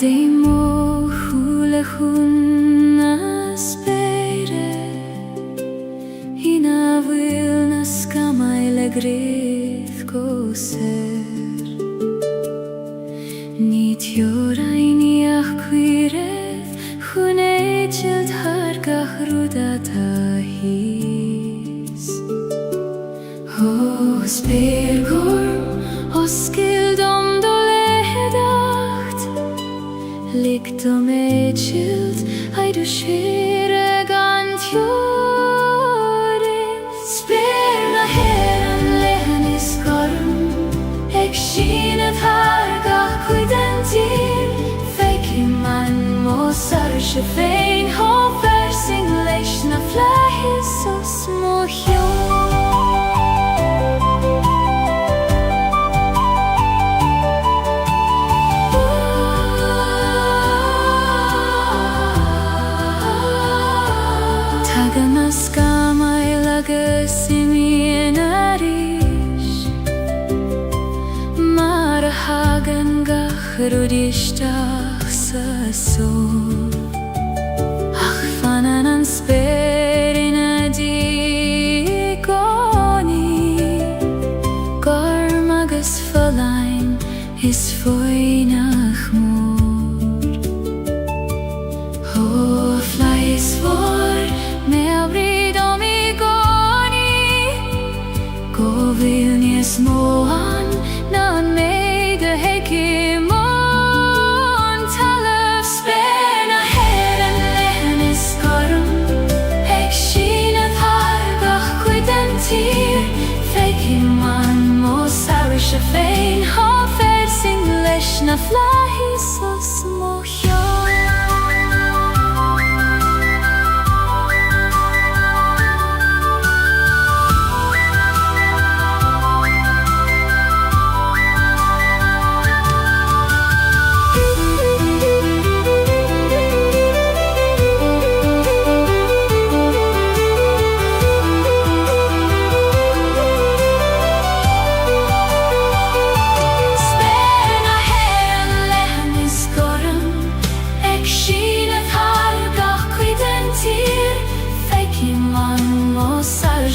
Dei mo hula hunna spere Hina vilna skamaile grif goser Nit joraini achquiref Hune child hargach rudata his Ho spirgorm oskildom Ligt om et schild, hei du skire gant jorden Sperna heran lehen I skorm Ek skinet hargach kuidentir Feiki man mosar shefein Ho versing leishna flahis os mochjon Rudishtach sa sol Ach fanan an sperina di goni Garmagas falain is foinach mor Ho flies for me abrid om I goni Go vilnies moan nan meide hekim Shefein ha versing lesh na flahis os mochjon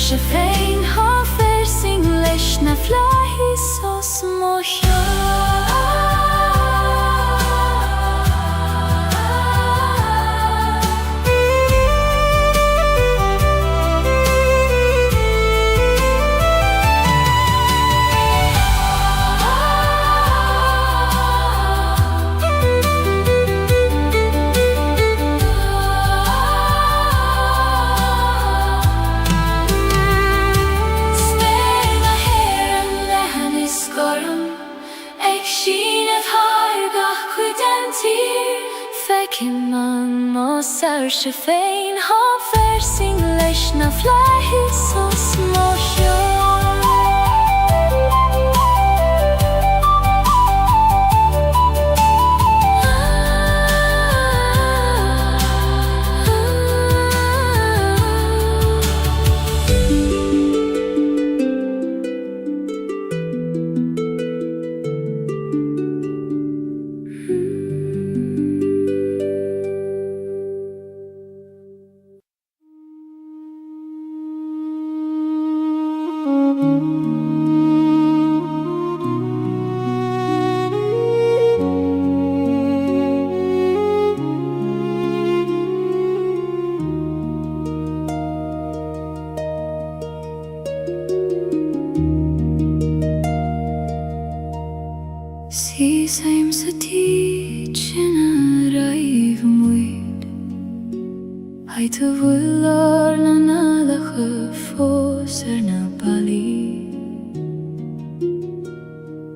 se féin ha fersing leis na flahís os mocha. Fecin man se féin ha fersing leis na flahís os mocha. Si saim sa tíchina raibh muid Hai tu bhuilar na nalacha fós na balí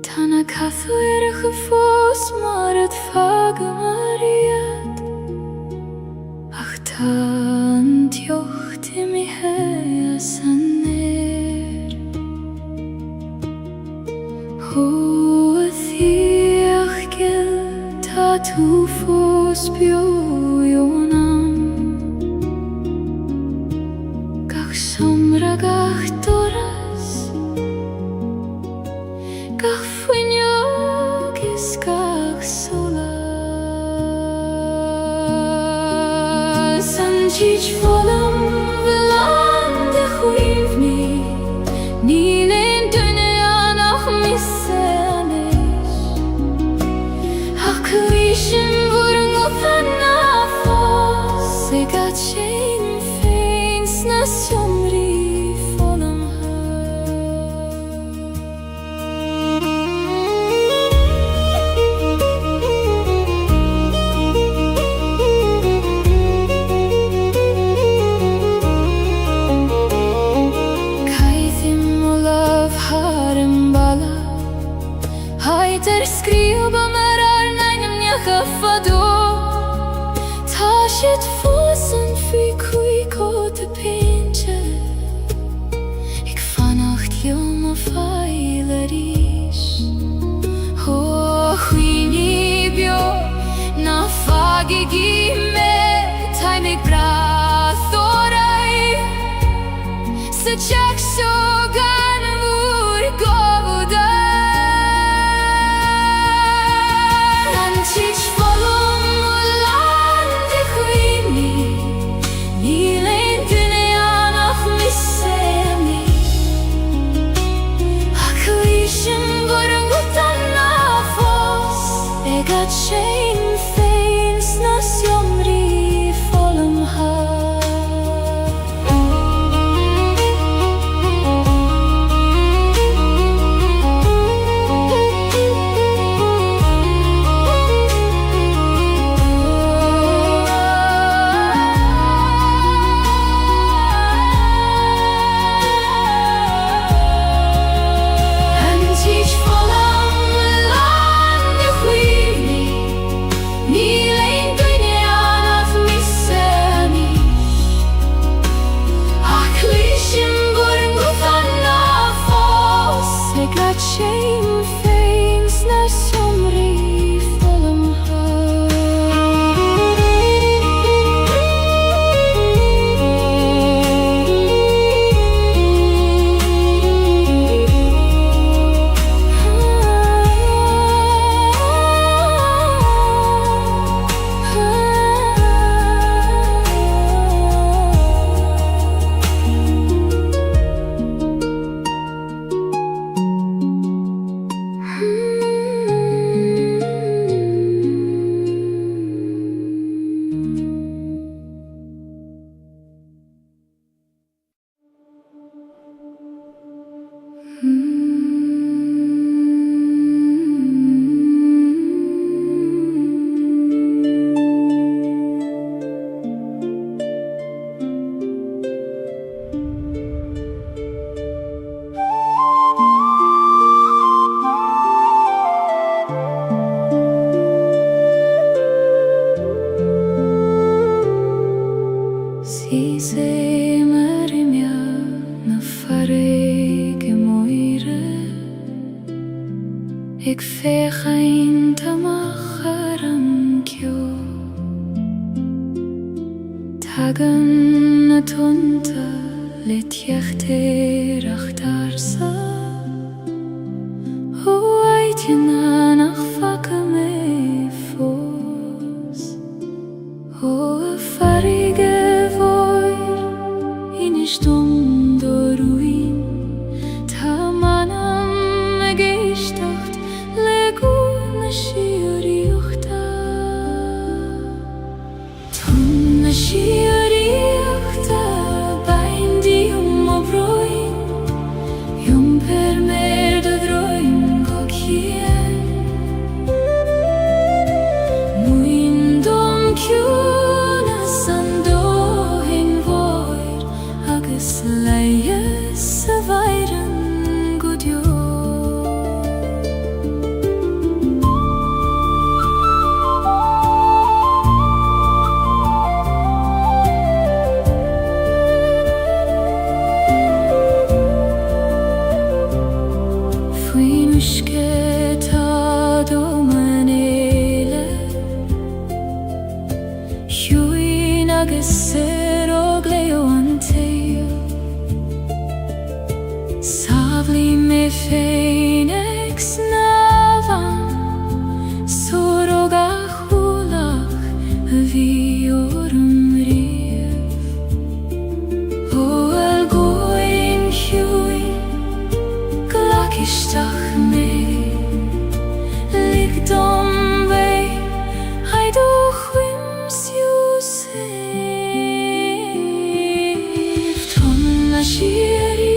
Tána cathúirecha fós mar ad fagam ariad Ach tá an tiocht imithe as an néir Tu fos bioionam Gach somra gach doras Gach fuinjogis gach solas An tich volam velande chuivni Ni len dunne anach misse anis Ach Christian wurden gefana fos Se gat schein feins na somri volam Kaithim olav harem bala Haiter skriuba marar nainem Fado Tá siad fósan frí cuico de pinche Ig fannacht liom a fáile rís Ho chuoine bio na fagigi me Taim ag brath orai Sa teach so gan múr gobuda An tich volum ulande chuini Ni len dunne anach misse anis Ach Christian wurden gutanna fos Gat schein feins na somri volam ha Tisemer imja në farege mojre Ik vegein te macharam kyo Tagen het unta let jechter achtarsa Hoe eit je na nach vakke me fos Hoe farige Stund ruin Ta manam gestacht Legune shioriuchta Tunne shioriuchta Bain di obroin Per mer de droin gokien Muin dom kjuna sando Leie se weiren god jo Fui nuske ta do manele Hui nagesero gleo anteo Savli me fenex navan Soroga hulach viorum riev O el goin hui Glakistach me Ligdom vei Haidoch wims Josef Tonna shiri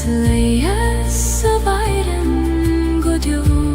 Leie se weiren god jo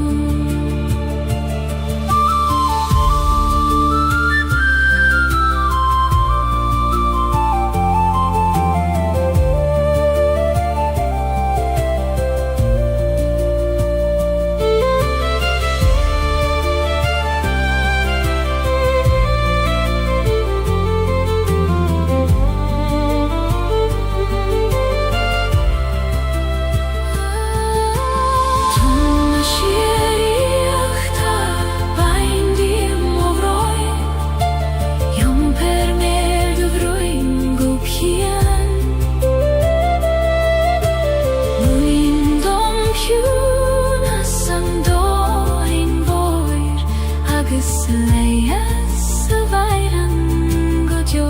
Leie se weiren god jo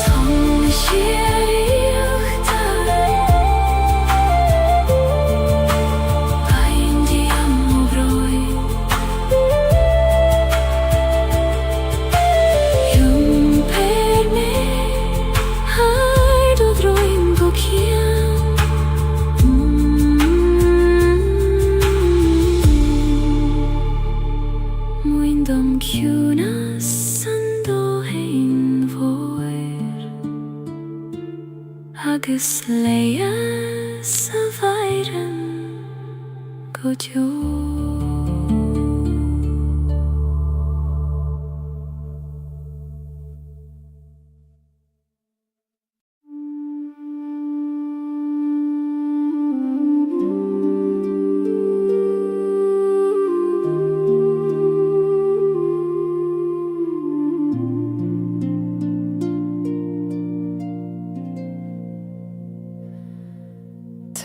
Tom shieriuchta Bain di amovroi Per me Hai do droin gokian Dom kjuna sando hein voer Agus leie se weiren god jo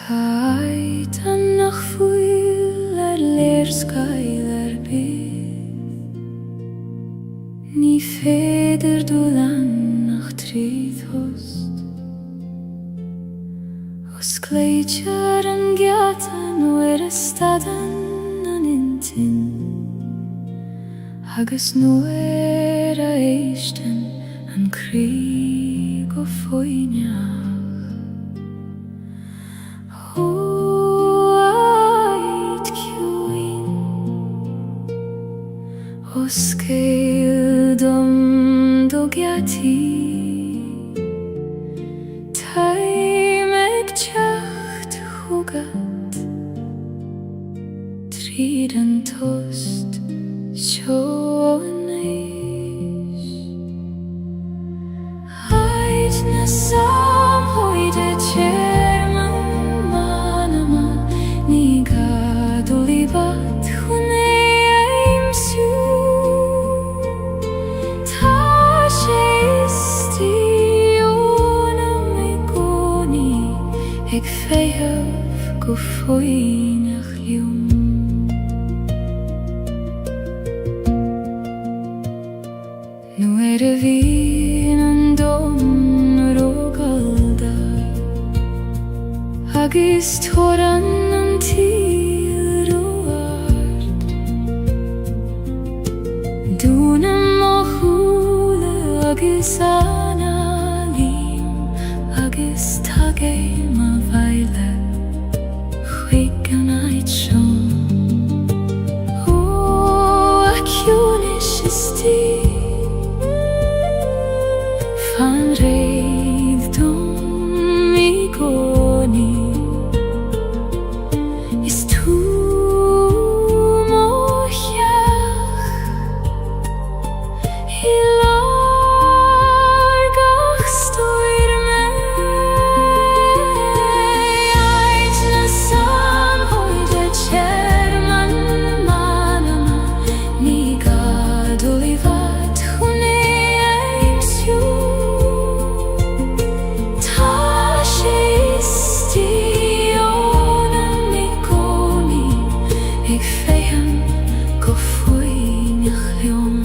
Taitan nach fuil leerskailer bid Ni feder du lang nach trid host Os kleidjar en gjatan staden an intin Agus eistan an krig og foinja os Gaeilge do Gati Taimeg teacht hugad Trídan tost sjónis Heid na sam hoide tjerman manama Ni gadulivat hune aimsju Ta sheistiona me goni Eg feihaf go foinach lium Nu vin an dom rogalda Agis toran an til roard Dunam mo hula agis analim Agis tage ma vaile Huigan ait sjón O akjunish isti Fan reidom I goni Is tu mochach I largach stoir me Ait na sam hoide tjerman manama Ni gadulivat hune aimsju Ik fehem go foinach liom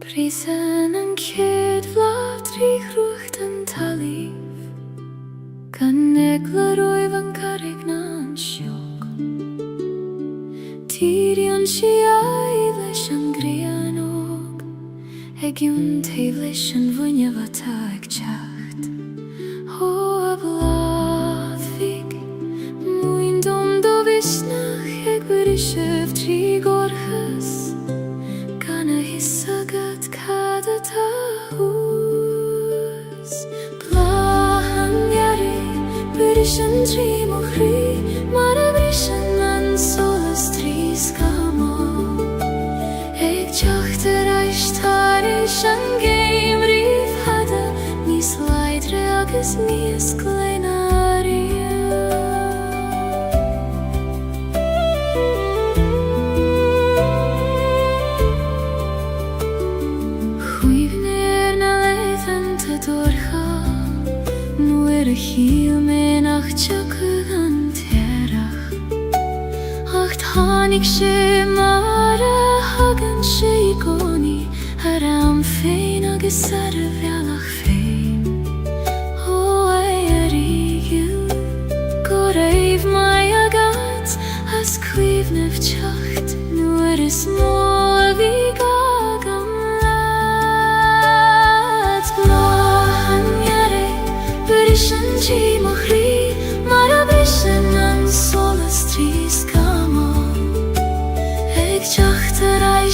Prisen an kid vlav drig rucht an talif Gan negla roi van carigna an sjok Tiri an si ailesh an grianog Egiun teivlesh an vunja vata eg chacht Ho a bladvig Muin dom do visnach eg berishev tri gorchas Gana hissagat kada tahus Blahan yari berishan tri mochri Mara berishan an solas tri skamo Eg chachter aishtarish an geim riv hada Nis leidre agus nis kleinaria Hil me nach tjaka an terach Acht hanig she mara hagan she goni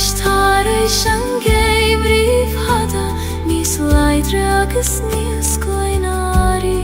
Táris an géimríomh hada níos leidre agus níos glóineárí.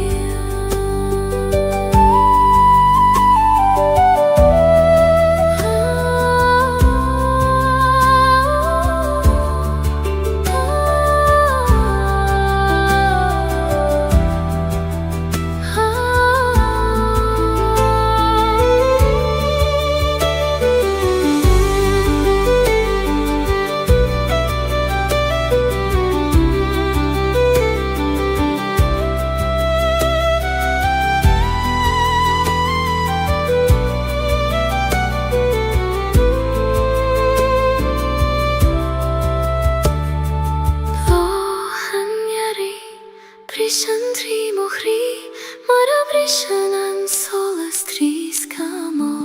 Brishan trí mochrí, mar a brishan an solas trís camo.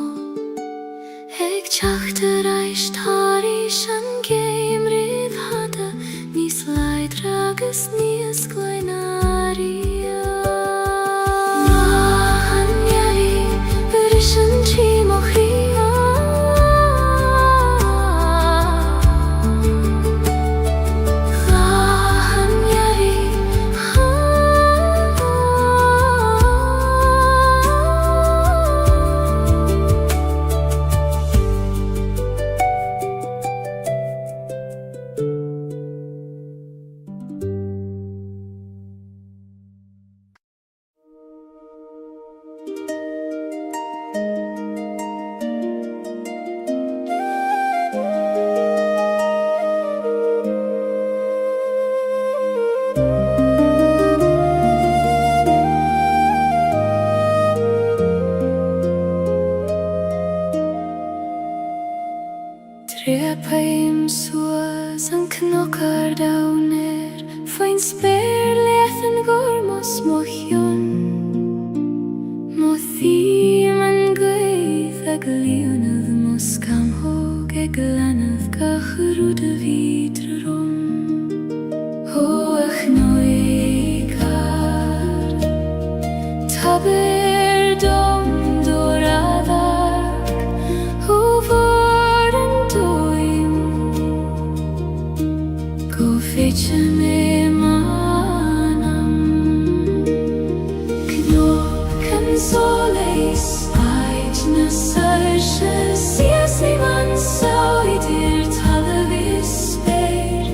Ag teachtar eis táris an géimríomh hada níos leidre agus níos glóineárí. Brishan trí mochrí, Trepaim suas an knockar downer, fain spéir lethan gormos mochion. Mo thím an gwaith ag leonad mo scamhog ag lanad gacharúd a vidre rom. Ho ach noikar, taber dom doradag, ho Fece me manam Knocken soleis Ait na sarche Sias ni man sauidir talavis speir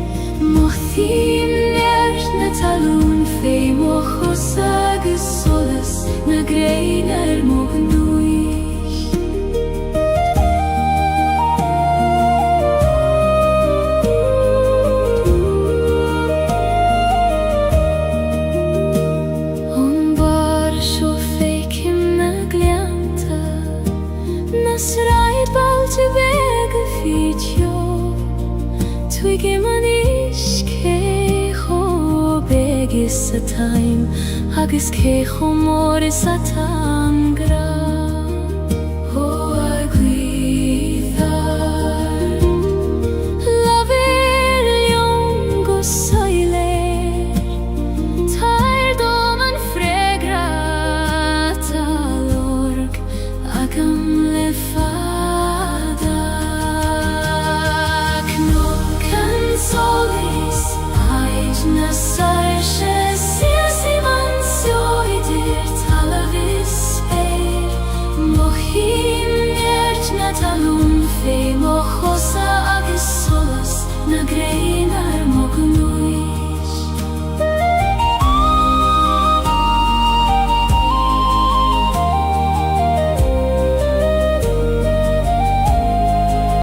Mothim nert na talún Fei mochos agus solas Na greiner mognúich Sraid balte vega fitio Twige man iske cho begis a time Agus ke cho moris a tangra